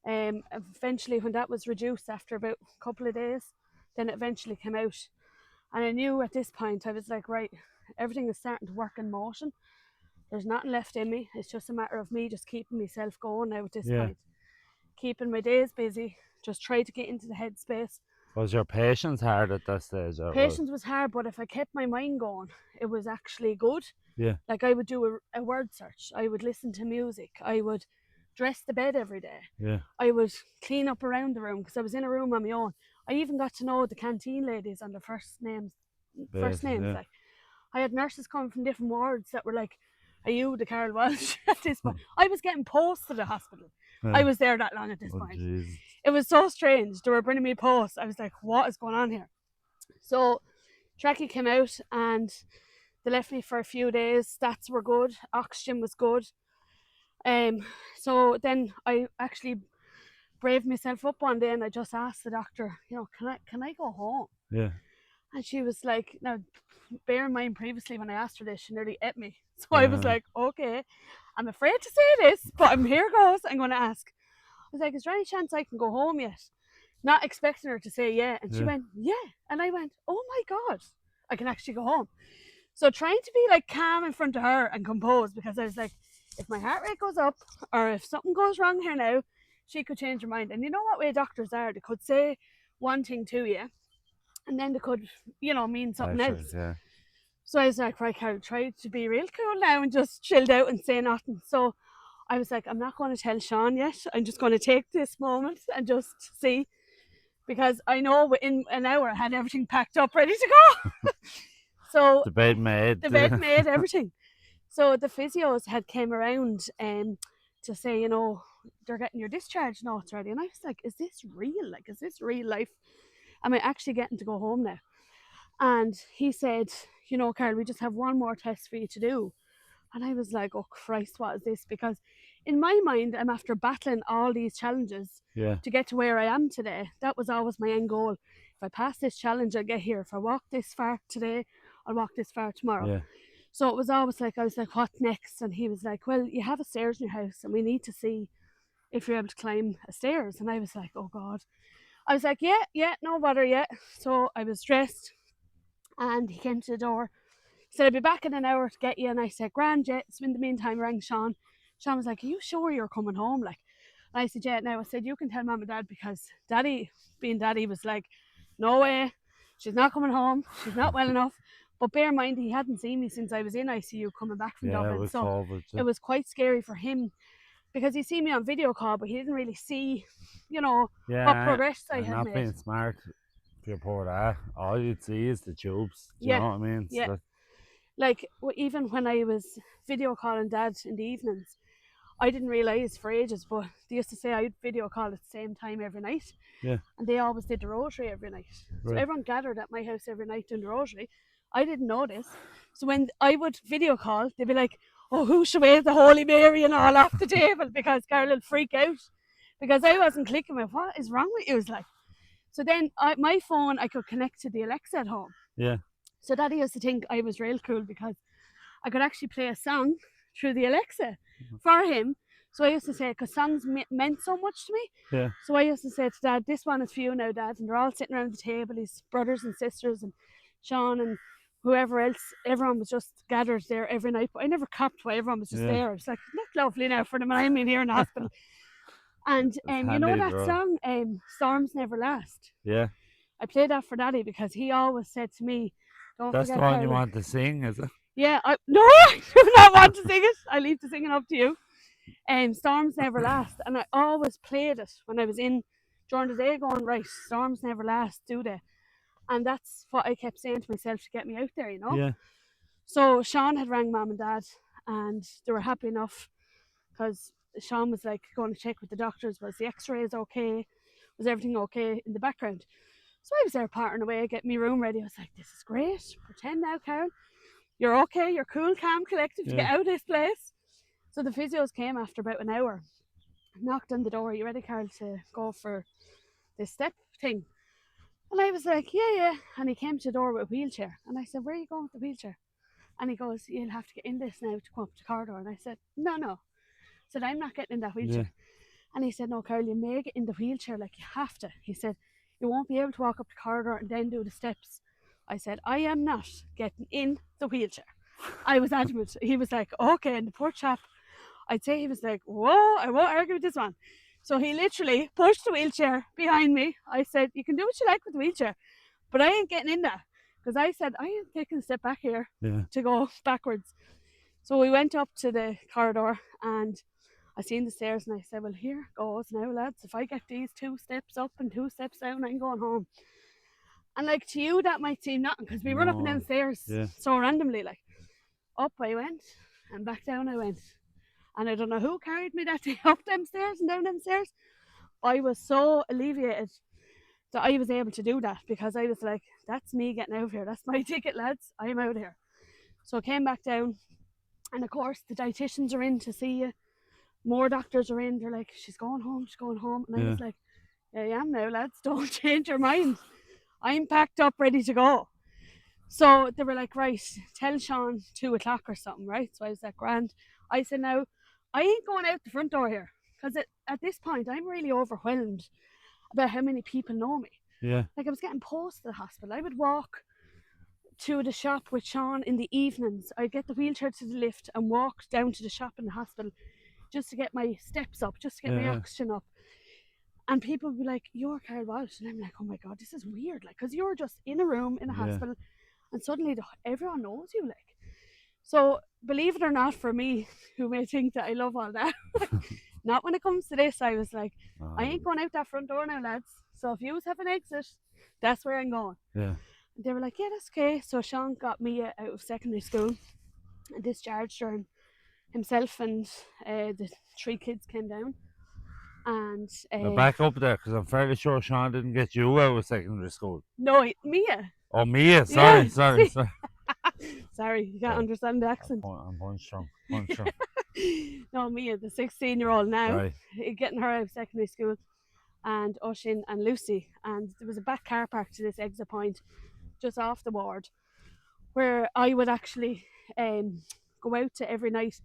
Eventually when that was reduced after about a couple of days, then it eventually came out, and I knew at this point, I was like, right, everything is starting to work in motion. There's nothing left in me. It's just a matter of me just keeping myself going now at this point, keeping my days busy, just try to get into the headspace Was your patience hard at that stage? Patience was hard, but if I kept my mind going, it was actually good. Yeah. Like I would do a word search. I would listen to music. I would dress the bed every day. Yeah. I would clean up around the room because I was in a room on my own. I even got to know the canteen ladies on their first names. Yeah. Like I had nurses coming from different wards that were like, "Are you the Carol Walsh?" At this point, I was getting posts to the hospital. I was there that long at this point. Jesus. It was so strange. They were bringing me posts. I was like, "What is going on here?" So, trachea came out and they left me for a few days. Stats were good. Oxygen was good. So then I actually braved myself up one day and I just asked the doctor, can I go home? Yeah. And she was like, now bear in mind previously when I asked her this, she nearly ate me. So I was like, okay, I'm afraid to say this, but here goes. I'm going to ask. I was like, is there any chance I can go home yet? Not expecting her to say yeah. And she went, yeah. And I went, oh my God, I can actually go home. So trying to be like calm in front of her and composed, because I was like, if my heart rate goes up or if something goes wrong here now, she could change her mind. And you know what way doctors are? They could say one thing to you and then they could, mean something else. Yeah. So I was like, right, Carol, try to be real cool now and just chilled out and say nothing. So I was like, I'm not going to tell Sean yet. I'm just going to take this moment and just see, because I know within an hour I had everything packed up, ready to go. So the bed made everything. So the physios had came around to say, they're getting your discharge notes ready. And I was like, is this real? Like, is this real life? Am I actually getting to go home now? And he said, Carol, we just have one more test for you to do. And I was like, oh Christ, what is this? Because in my mind, I'm after battling all these challenges to get to where I am today. That was always my end goal. If I pass this challenge, I'll get here. If I walk this far today, I'll walk this far tomorrow. Yeah. So it was always like, I was like, what next? And he was like, well, you have a stairs in your house and we need to see if you're able to climb a stairs. And I was like, oh God. I was like, yeah, no bother yet. So I was dressed and he came to the door. He said, I'll be back in an hour to get you. And I said, grand, yeah. So in the meantime, rang Sean. Sean was like, are you sure you're coming home? Like, and I said, yeah. Now I said, you can tell Mum and Dad, because Daddy, being Daddy, was like, no way. She's not coming home. She's not well enough. But bear in mind, he hadn't seen me since I was in ICU coming back from Dublin. So it was quite scary for him, because he seen me on video call, but he didn't really see, what progress I had not made. Being smart for your poor dad, all you'd see is the tubes. Do you know what I mean? Yeah. Like, even when I was video calling Dad in the evenings, I didn't realise for ages, but they used to say I'd video call at the same time every night. Yeah. And they always did the rosary every night. Right. So everyone gathered at my house every night doing the rosary. I didn't know this. So when I would video call, they'd be like, oh, who should wave the Holy Mary and all off the table? Because Carol would freak out. Because I wasn't clicking with, what is wrong with you? It was like, so then my phone, I could connect to the Alexa at home. Yeah. So Daddy used to think I was real cool because I could actually play a song through the Alexa for him. So I used to say, because songs meant so much to me. Yeah. So I used to say to Dad, this one is for you now, Dad. And they're all sitting around the table, his brothers and sisters and Sean and whoever else. Everyone was just gathered there every night. But I never copped why everyone was just there. I was like, that's lovely now for them. And I'm in here in the hospital. And you know that song, Storms Never Last? Yeah. I played that for Daddy because he always said to me, don't That's forget the one you want to sing, is it? Yeah, I do not want to sing it. I leave the singing up to you. Storms Never Last. And I always played it when I was in during the day going, right, storms never last, do they? And that's what I kept saying to myself to get me out there, Yeah. So Sean had rang Mum and Dad and they were happy enough because Sean was like going to check with the doctors, was the x-rays okay? Was everything okay in the background? So I was there parting away, getting my room ready. I was like, this is great. Pretend now, Karen. You're okay, you're cool, calm, collected to get out of this place. So the physios came after about an hour, knocked on the door. Are you ready, Carol, to go for this step thing? And I was like, yeah. And he came to the door with a wheelchair. And I said, where are you going with the wheelchair? And he goes, you'll have to get in this now to come up the corridor. And I said, no. I said, I'm not getting in that wheelchair. Yeah. And he said, no, Carol, you may get in the wheelchair, like you have to. He said, you won't be able to walk up the corridor and then do the steps. I said, I am not getting in the wheelchair. I was adamant. He was like, okay. And the poor chap, I'd say he was like, whoa, I won't argue with this one. So he literally pushed the wheelchair behind me. I said, you can do what you like with the wheelchair, but I ain't getting in that. Because I said, I ain't taking a step back here to go backwards. So we went up to the corridor and I seen the stairs and I said, well, here goes now, lads. If I get these 2 steps up and 2 steps down, I'm going home. And like to you, that might seem nothing because we run up and down stairs so randomly. Like up I went and back down I went. And I don't know who carried me that day up them stairs and down them stairs. I was so alleviated that I was able to do that because I was like, that's me getting out of here. That's my ticket, lads. I'm out of here. So I came back down. And of course, the dietitians are in to see you. More doctors are in. They're like, she's going home, she's going home. And I was like, yeah, I am now, lads. Don't change your mind. I'm packed up, ready to go. So they were like, right, tell Sean 2 o'clock or something, right? So I was like, grand. I said, now, I ain't going out the front door here. Because at this point, I'm really overwhelmed about how many people know me. Yeah. Like I was getting posted to the hospital. I would walk to the shop with Sean in the evenings. I'd get the wheelchair to the lift and walk down to the shop in the hospital just to get my steps up, just to get my oxygen up. And people would be like, you're Carol Walsh. And I'm like, oh my God, this is weird. Like, because you're just in a room in a hospital and suddenly everyone knows you. Like, so believe it or not, for me, who may think that I love all that, not when it comes to this, I was like, I ain't going out that front door now, lads. So if you have an exit, that's where I'm going. Yeah. They were like, yeah, that's okay. So Sean got me out of secondary school and discharged her, himself and the 3 kids came down. And now back up there, because I'm fairly sure Sean didn't get you out of secondary school. No, Mia. Oh, Mia, sorry. Sorry, you can't understand the accent. I'm punch drunk. No, Mia, the 16-year-old now, Right. getting her out of secondary school, and Oshin and Lucy. And there was a back car park to this exit point just off the ward where I would actually go out to every night.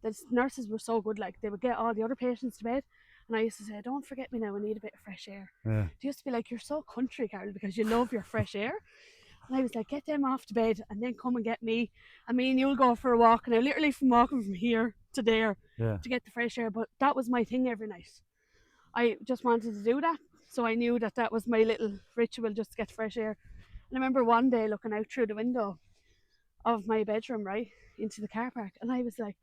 The nurses were so good, like they would get all the other patients to bed and I used to say, don't forget me now, I need a bit of fresh air. They used to be like, you're so country, Carol, because you love your fresh air. And I was like, get them off to bed and then come and get me. I mean, you'll go for a walk. Now, literally from walking from here to there to get the fresh air. But that was my thing every night. I just wanted to do that. So I knew that that was my little ritual, just to get fresh air. And I remember one day looking out through the window of my bedroom, right, into the car park. And I was like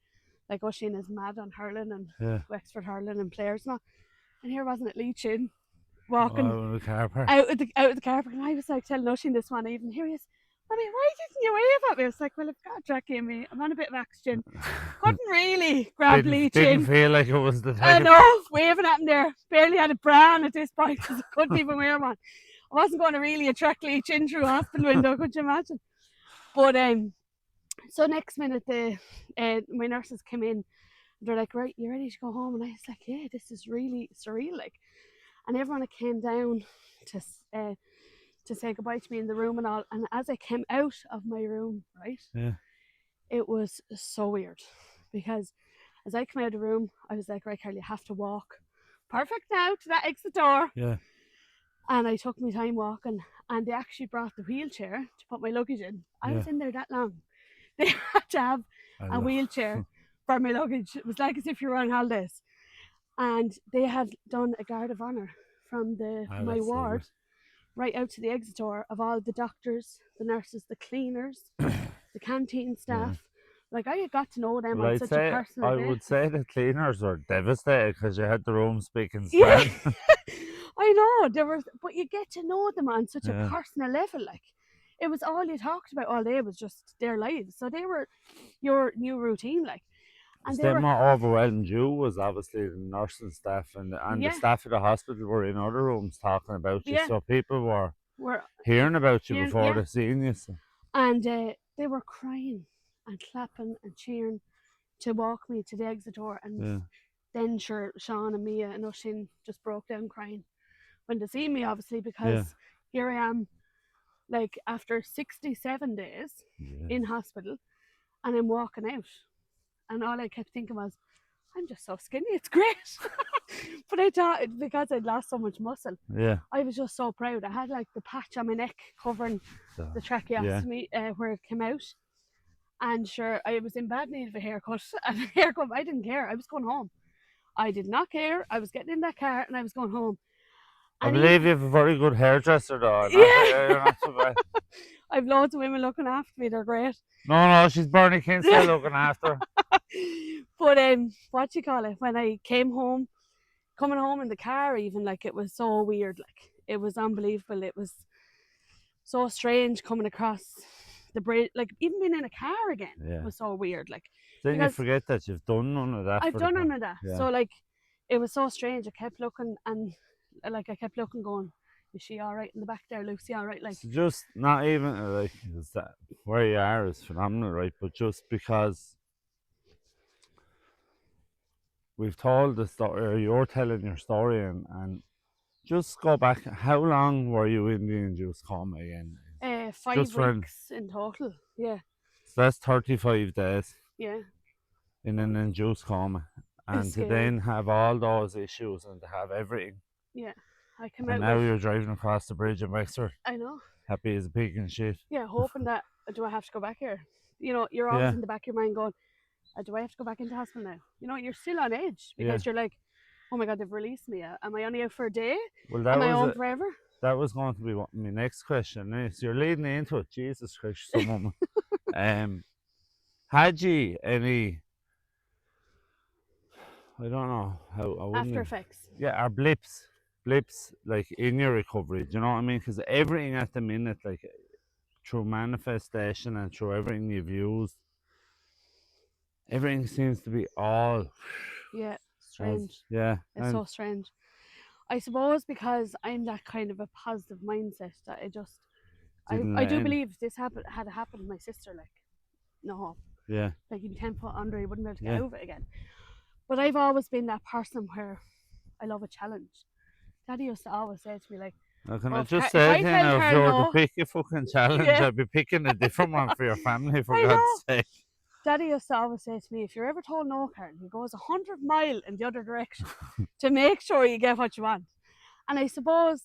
Oisin is mad on hurling and Wexford hurling and players and all. And here wasn't it Lee Chin walking out of the car park. Out of the car park. And I was like telling Oisin this one evening, here he is, Mommy, why didn't you wave at me? I was like, well, I've got a trachea in me. I'm on a bit of oxygen. Couldn't really grab Lee Chin. Didn't feel like it was the time. I know, waving at him there. Barely had a bra on at this point because I couldn't even wear one. I wasn't going to really attract Lee Chin through a hospital window, could you imagine? But so next minute my nurses came in. They're like, right, you ready to go home? And I was like, yeah, this is really surreal. Like, and everyone came down to say goodbye to me in the room and all. And as I came out of my room, right, it was so weird because as I came out of the room, I was like, right, Carl, you have to walk perfect now to that exit door. Yeah. And I took my time walking, and they actually brought the wheelchair to put my luggage in. I was in there that long. They had to have a wheelchair for my luggage. It was like as if you were on holidays. And they had done a guard of honour from my ward right out to the exit door of all the doctors, the nurses, the cleaners, the canteen staff. Like, I had got to know them on such a personal basis. I would say the cleaners were devastated because you had the room speaking Spanish. I know, but you get to know them on such a personal level. Like, it was all you talked about all day was just their lives. So they were your new routine, like. And they more overwhelmed you was obviously the nursing staff and the staff of the hospital were in other rooms talking about you. So people were hearing about you before they seen you. So. And they were crying and clapping and cheering to walk me to the exit door. And then Sean and Mia and Oisin just broke down crying when they see me, obviously, because here I am, like, after 67 days in hospital, and I'm walking out. And all I kept thinking was, I'm just so skinny, it's great. But I thought, because I'd lost so much muscle, I was just so proud. I had like the patch on my neck covering the tracheostomy where it came out. And sure, I was in bad need of a haircut. And a haircut, I didn't care. I was going home. I did not care. I was getting in that car and I was going home. I And believe you have a very good hairdresser though. yeah, You're not so bad. I've loads of women looking after me. They're great. No, she's Bernie Kinsale looking after her. But what you call it? When I came home, coming home in the car, even like it was so weird. Like it was unbelievable. It was so strange coming across the bridge. Like even being in a car again Yeah. was so weird. Like Then you because forget that you've done none of that I've for the done none car. of that. Yeah. So like it was so strange. I kept looking and like I kept looking, going, "Is she all right in the back there, Lucy? All right?" Like So just not even like is that where you are is phenomenal, right? But just because we've told the story, or you're telling your story, and just go back. How long were you in the induced coma again? 5 Just for weeks in total. Yeah, so that's 35 days yeah. in an induced coma, It's and to scary. then have all those issues and to have everything, Yeah, I came and out now with. you're driving across the bridge in Wexford, I know. happy as a pig and shit. Yeah, hoping that do I have to go back here? You know, you're always Yeah, in the back of your mind going, do I have to go back into hospital now? You know, you're still on edge yeah. because you're like, oh my god, they've released me. Am I only out for a day? Well, that Am I was home it. forever? That was going to be my next question. Is you're leading into it. Jesus Christ, some woman. Had you any? I don't know how I After wouldn't. effects. Yeah, or blips like in your recovery. Do you know what I mean? Because everything at the minute, like through manifestation and through everything you've used, everything seems to be all. Yeah, As, strange. yeah, It's and so strange. I suppose because I'm that kind of a positive mindset that didn't I let do in. believe this had happened to my sister, like, no hope. Yeah, Like you'd be 10 foot under, you wouldn't be able to get yeah. out of it again. But I've always been that person where I love a challenge. Daddy used to always say to me, like, Now, can oh, I just if say I to you tell now, if Carl you were to no, pick a fucking challenge, yeah, I'd be picking a different one for your family, for I know. God's sake. Daddy used to always say to me, if you're ever told no, Carl, he goes 100 mile in the other direction to make sure you get what you want. And I suppose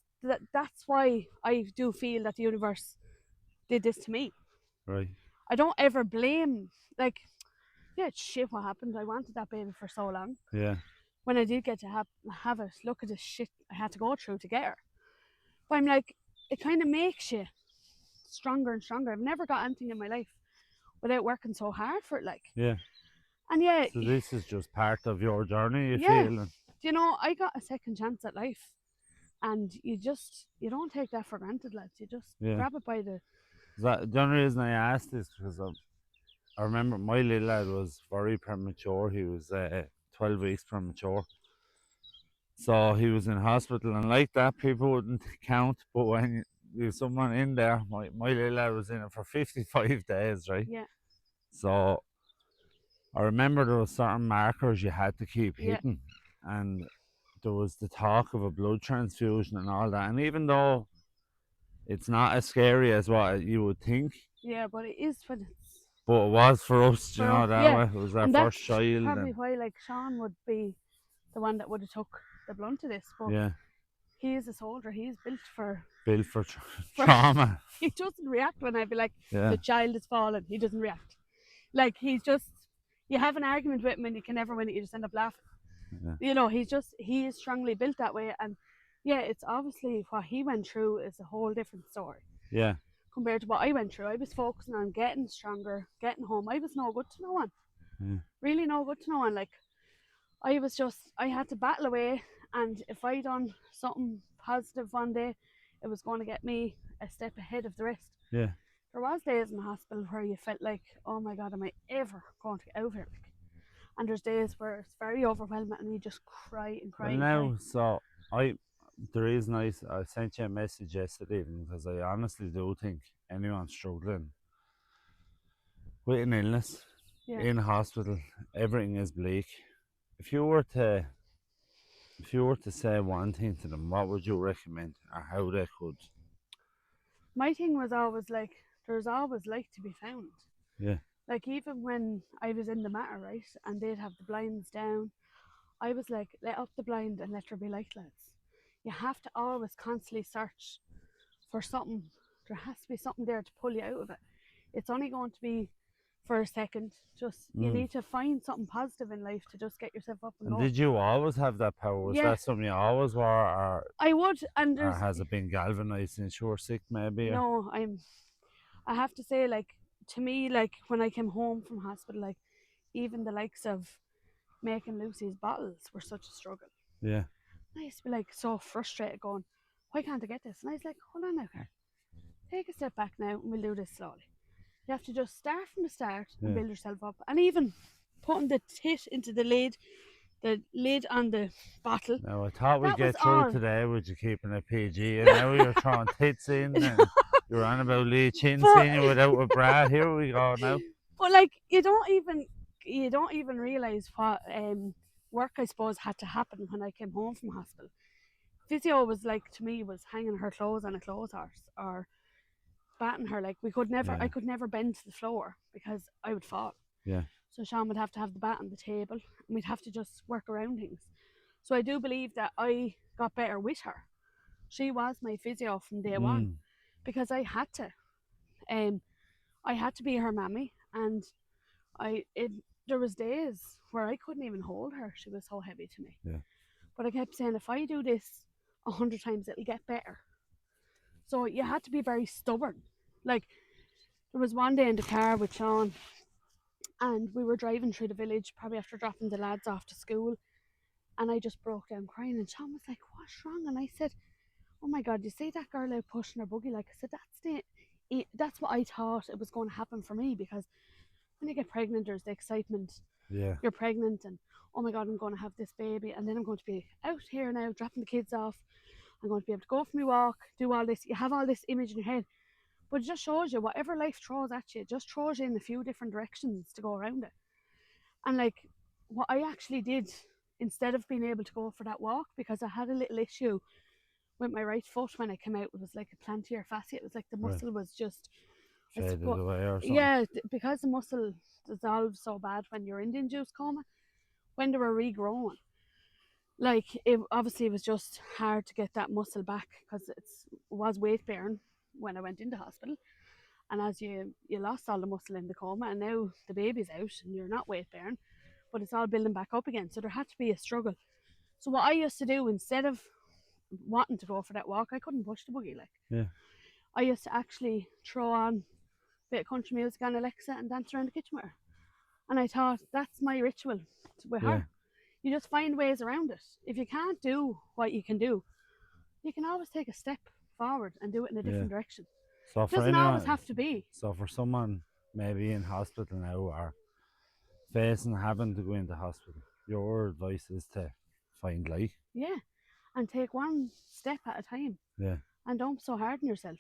that's why I do feel that the universe did this to me. Right. I don't ever blame, like, yeah, it's shit what happened. I wanted that baby for so long. Yeah. When I did get to have it, look at the shit I had to go through to get her. But I'm like, it kind of makes you stronger and stronger. I've never got anything in my life without working so hard for it, like. Yeah. And yeah, So this is just part of your journey, you yeah, feel? And you know, I got a second chance at life, and you don't take that for granted, lads. You just yeah. grab it by the The only reason I asked is because I remember my little lad was very premature. He was 12 weeks premature. So he was in hospital, and like that, people wouldn't count. But when you someone in there, my little lad was in it for 55 days, right? yeah, So I remember there were certain markers you had to keep yeah, hitting, and there was the talk of a blood transfusion and all that. And even though it's not as scary as what you would think, yeah. But it is when it's but it was for us, you for know, us, that yeah. way. It was our And first that's child, probably and why, like, Sean would be the one that would have took the blunt of this. But yeah, he is a soldier. He's built built for for trauma. he doesn't react when I'd be like, Yeah, the child is fallen. He doesn't react. Like he's just, you have an argument with him and you can never win it. You just end up laughing. yeah, You know, he is strongly built that way. And yeah, it's obviously what he went through is a whole different story yeah, compared to what I went through. I was focusing on getting stronger, getting home. I was no good to no one. yeah, Really no good to no one. Like I had to battle away, and if I done something positive one day, it was going to get me a step ahead of the rest. yeah. There was days in the hospital where you felt like, oh my god, am I ever going to get out of here? Like, and there's days where it's very overwhelming and you just cry and cry Well, and cry. now, so the reason I sent you a message yesterday evening because I honestly do think anyone struggling with an illness Yeah. in hospital, everything is bleak. If you were to say one thing to them, what would you recommend, or how they could? My thing was always like, there's always light to be found. Yeah, Like even when I was in the matter, right, and they'd have the blinds down, I was like, let up the blind and let there be light, lads. You have to always constantly search for something. There has to be something there to pull you out of it. It's only going to be for a second. Just you need to find something positive in life to just get yourself up and And go. did you always have that power? Was Yeah, that something you always were, I would, and or there's has it been galvanized since you were sick, maybe? no. I have to say, like to me, like when I came home from hospital, like even the likes of making Lucy's bottles were such a struggle. Yeah. I used to be like so frustrated, going, "Why can't I get this?" And I was like, "Hold on now, Carl. Take a step back now, and we'll do this slowly. You have to just start from the start and Yeah. build yourself up. And even putting the tit into the lid on the bottle, Now, I thought we'd that was get through all." today with you keeping it PG, and now you're throwing tits in, and you're on about Lee Chin but seeing you without a bra. Here we go now. but like you don't even realize what work I suppose had to happen when I came home from hospital. Physio was like to me was hanging her clothes on a clothes horse or batting her. Like Yeah. I could never bend to the floor because I would fall. Yeah. So Sean would have to have the bat on the table and we'd have to just work around things. So I do believe that I got better with her. She was my physio from day one because I had to be her mammy, and there was days where I couldn't even hold her. She was so heavy to me. Yeah. But I kept saying, if I do this 100 times, it'll get better. So you had to be very stubborn. Like there was one day in the car with Sean, and we were driving through the village, probably after dropping the lads off to school, and I just broke down crying. And Sean was like, "What's wrong?" And I said, "Oh my God, you see that girl out pushing her buggy?" Like I said, that's what I thought it was going to happen for me, because when you get pregnant, there's the excitement. Yeah. You're pregnant, and oh my God, I'm going to have this baby, and then I'm going to be out here now, dropping the kids off. I'm going to be able to go for my walk, do all this. You have all this image in your head, but it just shows you whatever life throws at you, it just throws you in a few different directions to go around it. And like what I actually did, instead of being able to go for that walk, because I had a little issue with my right foot when I came out, it was like a plantar fascia. It was like the muscle was just Faded away or something. yeah, because the muscle dissolves so bad when you're in the induced coma, when they were regrowing. Like it obviously was just hard to get that muscle back because it was weight bearing when I went into hospital. And as you lost all the muscle in the coma, and now the baby's out and you're not weight bearing, but it's all building back up again. So there had to be a struggle. So what I used to do, instead of wanting to go for that walk, I couldn't push the buggy. Like Yeah. I used to actually throw on a bit of country music on Alexa and dance around the kitchen with her. And I thought that's my ritual with Yeah. her. You just find ways around it. If you can't do what you can do, you can always take a step forward and do it in a different direction. So It for doesn't always anyone, have to be. so for someone maybe in hospital now or facing having to go into hospital, your advice is to find life. Yeah. And take one step at a time. Yeah. And don't be so hard on yourself.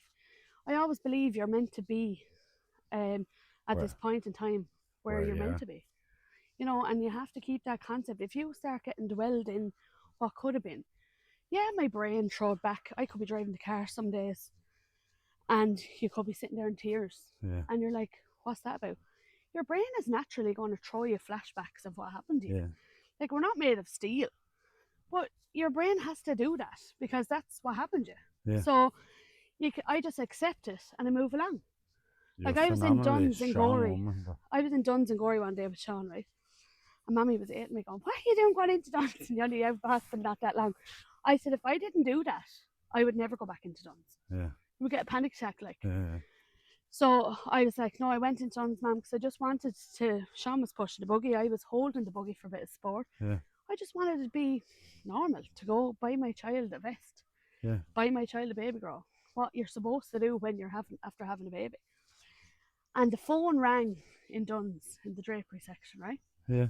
I always believe you're meant to be at this point in time where you're meant to be. You know, and you have to keep that concept. If you start getting dwelled in what could have been, yeah, my brain throwed back. I could be driving the car some days and you could be sitting there in tears. Yeah. And you're like, what's that about? Your brain is naturally going to throw you flashbacks of what happened to you. Yeah. Like, we're not made of steel, but your brain has to do that because that's what happened to you. Yeah. So I just accept it and I move along. You're Like I was in phenomenally Duns and strong Gorey. woman, but I was in Duns and Gorey one day with Sean, right? And Mammy was eating me going, "What are you doing going into Duns? And you're only out of hospital not that long." I said, if I didn't do that, I would never go back into Duns. yeah. You would get a panic attack, like. Yeah. So I was like, no, I went into Duns, Mum, because I just wanted to. Sean was pushing the buggy. I was holding the buggy for a bit of sport. Yeah. I just wanted it to be normal, to go buy my child a vest, Yeah. buy my child a baby girl. What you're supposed to do when you're after having a baby. And the phone rang in Duns in the drapery section, right? Yeah.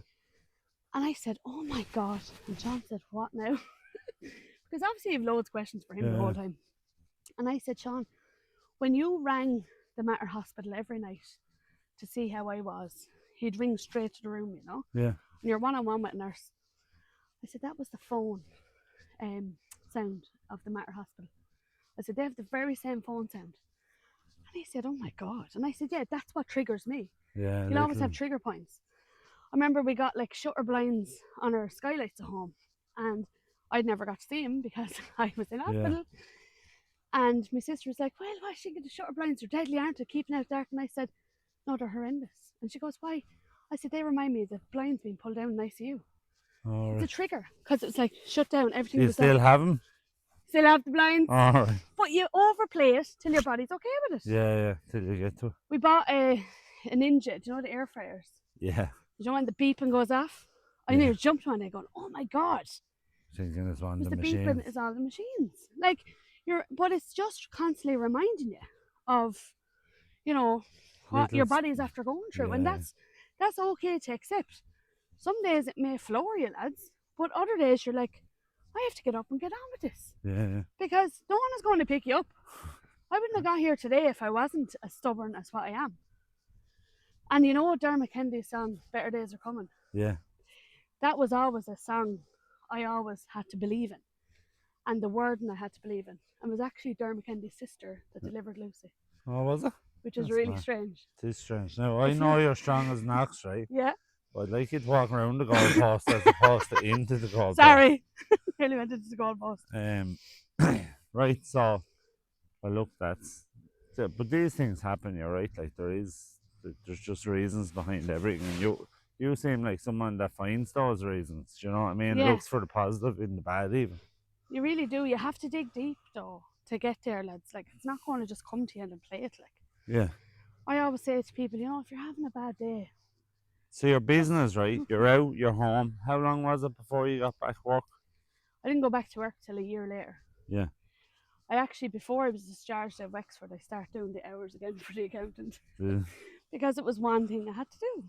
And I said, "Oh my God." And John said, "What now?" Because obviously you have loads of questions for him the whole time. And I said, "Sean, when you rang the Mater Hospital every night to see how I was, he'd ring straight to the room, you know? Yeah. And you're one-on-one with a nurse." I said, "That was the phone sound of the Mater Hospital." I said, "They have the very same phone sound." And he said, "Oh my God." And I said, "Yeah, that's what triggers me. Yeah. You'll always have trigger points." I remember we got like shutter blinds on our skylights at home, and I'd never got to see him because I was in hospital. And my sister was like, "Well, why should you get the shutter blinds? They're deadly, aren't they? Keeping out dark." And I said, No, they're horrendous. And she goes, why? I said, they remind me of the blinds being pulled down in ICU. All It's a right. trigger because it's like shut down, Do everything you was still off. have them? Still have the blinds. All right. But you overplay it till your body's okay with it. Yeah, till you get to it. We bought an Ninja, do you know the air fryers? Yeah. You know when the beeping goes off? I Yeah. nearly jumped one day going, oh my God. Thinking it's one of Because the the machine. beeping is all the machines. Like, but it's just constantly reminding you of, you know, what your Little body's after going through. And yeah. that's okay to accept. Some days it may floor you, lads, but other days you're like, I have to get up and get on with this. Yeah. Because no one is going to pick you up. I wouldn't have got here today if I wasn't as stubborn as what I am. And you know Dermot Kennedy's song, Better Days Are Coming? Yeah. That was always a song I always had to believe in. And the wording I had to believe in. And it was actually Dermot Kennedy's sister that delivered Lucy. Oh, was it? Which is That's really mad. strange. It is strange. Now, I know you're strong as an ox, right? Yeah. But I'd like you to walk around the goalpost as opposed to into the goalpost. Sorry. Nearly went into the goalpost. Right, so, well, look, but these things happen, you're right, like there's just reasons behind everything, and you seem like someone that finds those reasons, do you know what I mean? Yeah. Looks for the positive in the bad even. You really do. You have to dig deep though to get there, lads. Like it's not going to just come to you and play it. Like Yeah. I always say to people, you know, if you're having a bad day. So your business, right? You're out, you're home. How long was it before you got back to work? I didn't go back to work till a year later. Yeah. I actually, before I was discharged out of Wexford, I started doing the hours again for the accountant because it was one thing I had to do.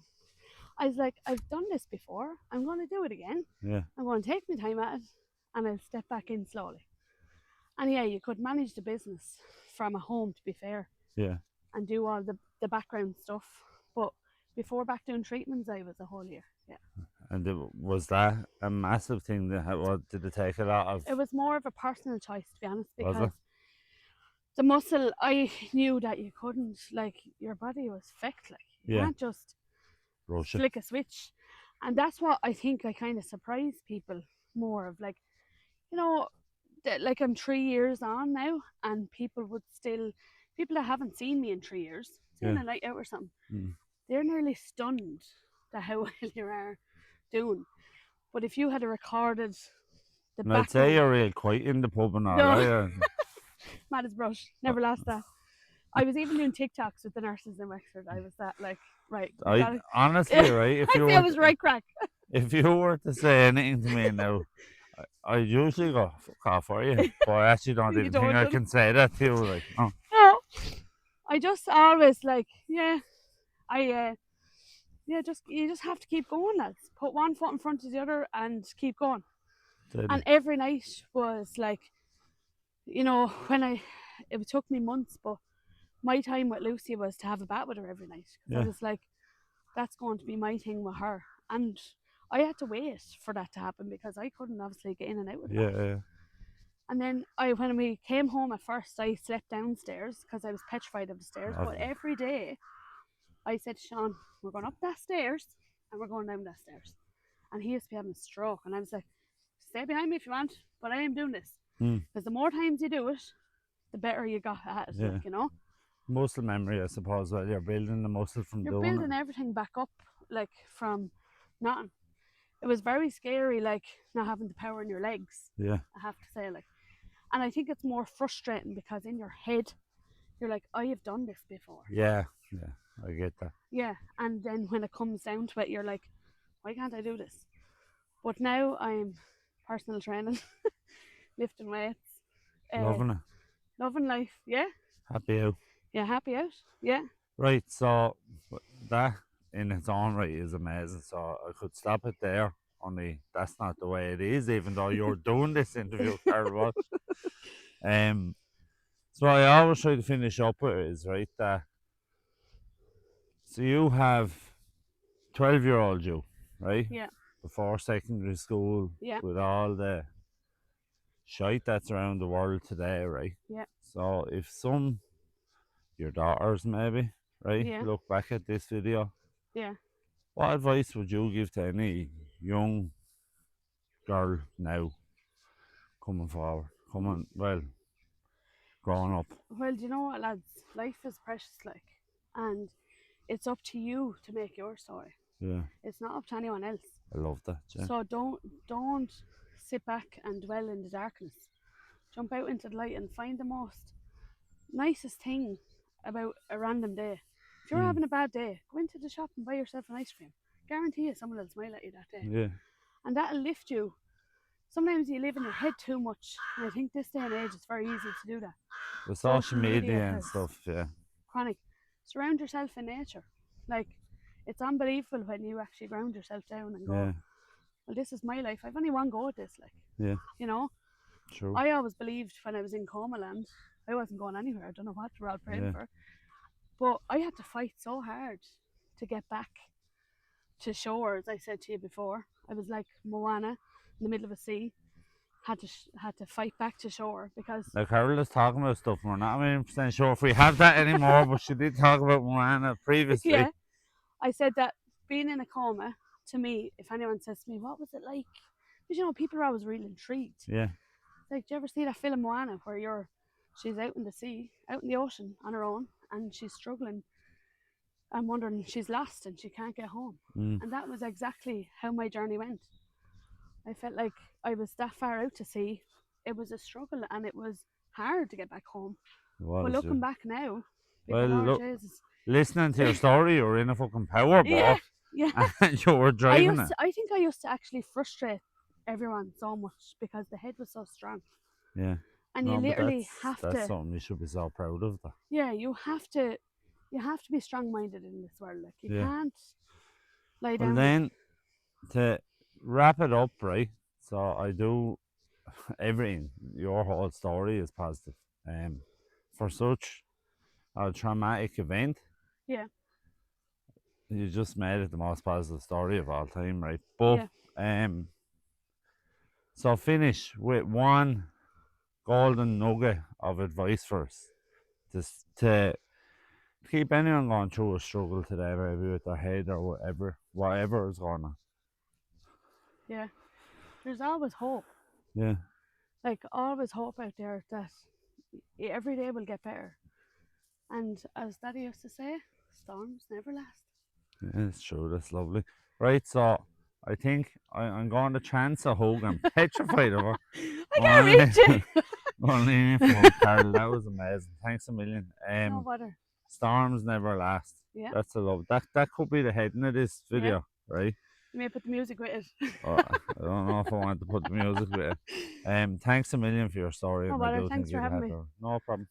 I was like, I've done this before. I'm going to do it again. Yeah. I'm going to take my time at it, and I'll step back in slowly. And yeah, you could manage the business from a home, to be fair. Yeah. And do all the background stuff. But before back doing treatments, I was a whole year. Yeah. And was that a massive thing? Did it take a lot of? It was more of a personal choice, to be honest, Was because it? the muscle, I knew that you couldn't, like, your body was fecked, like, you Yeah. can't just Rush it. flick a switch. And that's what I think I kind of surprised people more of, like, you know, like I'm 3 years on now, and people that haven't seen me in 3 years, seen Yeah. a night out or something, Mm. they're nearly stunned at how well you are doing. But if you had recorded the And I'd say background, you're real quiet in the pub and all, No. right? mad as brush, never lost that. I was even doing TikToks with the nurses in Wexford. I was that like, right. Honestly, right? If you I was right crack. if you were to say anything to me now, I usually go fuck off, are you? But I actually don't You even don't, think I don't. can say that to you. Like, oh, No, I just always like, yeah, yeah, you just have to keep going, lads. Put one foot in front of the other and keep going. And every night was like, you know, it took me months, but my time with Lucy was to have a bat with her every night. Because I was like, that's going to be my thing with her. And I had to wait for that to happen because I couldn't obviously get in and out with her. Yeah. And then when we came home at first, I slept downstairs because I was petrified of the stairs. But every day, I said to Sean, we're going up that stairs and we're going down that stairs. And he used to be having a stroke. And I was like, stay behind me if you want, but I am doing this. Because the more times you do it, the better you got at it, like, you know. Muscle memory, I suppose. Well, you're building the muscle from You're doing building everything back up, like, from nothing. It was very scary, like, not having the power in your legs. Yeah. I have to say, like. And I think it's more frustrating because in your head, you're like, I have done this before. Yeah, I get that. Yeah, and then when it comes down to it, you're like, why can't I do this? But now I'm personal training, lifting weights. Loving it. Loving life, yeah. Happy out. Yeah, happy out, yeah. Right, so that in its own right is amazing. So I could stop it there, only that's not the way it is, even though you're doing this interview, Carol Walsh. So I always try to finish up with is, right, that so you have 12-year-old you, right? Yeah. Before secondary school, Yeah. with all the shite that's around the world today, right? Yeah. So if your daughters maybe, right, Yeah. look back at this video, Yeah. what advice would you give to any young girl now coming forward, growing up? Well, do you know what, lads? Life is precious, like, and it's up to you to make your story. Yeah. It's not up to anyone else. I love that. Yeah. So don't sit back and dwell in the darkness. Jump out into the light and find the most nicest thing about a random day. If you're having a bad day, go into the shop and buy yourself an ice cream. Guarantee you someone will smile at you that day. Yeah. And that'll lift you. Sometimes you live in your head too much. And I think this day and age it's very easy to do that. The social media and has stuff. Yeah. chronic. Surround yourself in nature. Like, it's unbelievable when you actually ground yourself down and go, Yeah. well, this is my life. I've only one go at this. Like, Yeah. you know, True. I always believed when I was in coma land, I wasn't going anywhere. I don't know what we're all praying for. But I had to fight so hard to get back to shore, as I said to you before. I was like Moana in the middle of a sea. Had to fight back to shore because Like Carol is talking about stuff, we're not 100% sure if we have that anymore, but she did talk about Moana previously. yeah, I said that being in a coma, to me, if anyone says to me, what was it like? Because, you know, people are always really intrigued. Yeah. Like, do you ever see that film Moana where she's out in the sea, out in the ocean on her own, and she's struggling and wondering, she's lost and she can't get home. And that was exactly how my journey went. I felt like I was that far out to sea. It was a struggle and it was hard to get back home. But looking back now, listening to your story, you were in a fucking power boat. Yeah. And you were driving it. I think I used to actually frustrate everyone so much because the head was so strong. Yeah. And you literally have to. That's something you should be so proud of. That. Yeah, you have to be strong-minded in this world. Like, you can't lie down. Well, then, to wrap it up, right? So I do everything. Your whole story is positive. For such a traumatic event, yeah, you just made it the most positive story of all time, right? But so finish with one golden nugget of advice for us, just to keep anyone going through a struggle today, maybe with their head or whatever is going on. Yeah, there's always hope. Yeah. Like, always hope out there that every day will get better. And as Daddy used to say, storms never last. Yeah, it's true. That's lovely. Right, so I think I'm going to chance a hug. I'm petrified of her. I can't reach it. Carol, that was amazing. Thanks a million. No bother. Storms never last. Yeah. That's a love. That could be the heading of this video, right? You may put the music with it. I don't know if I want to put the music with it. Thanks a million for your story. No bother. Thanks for having me. No problem.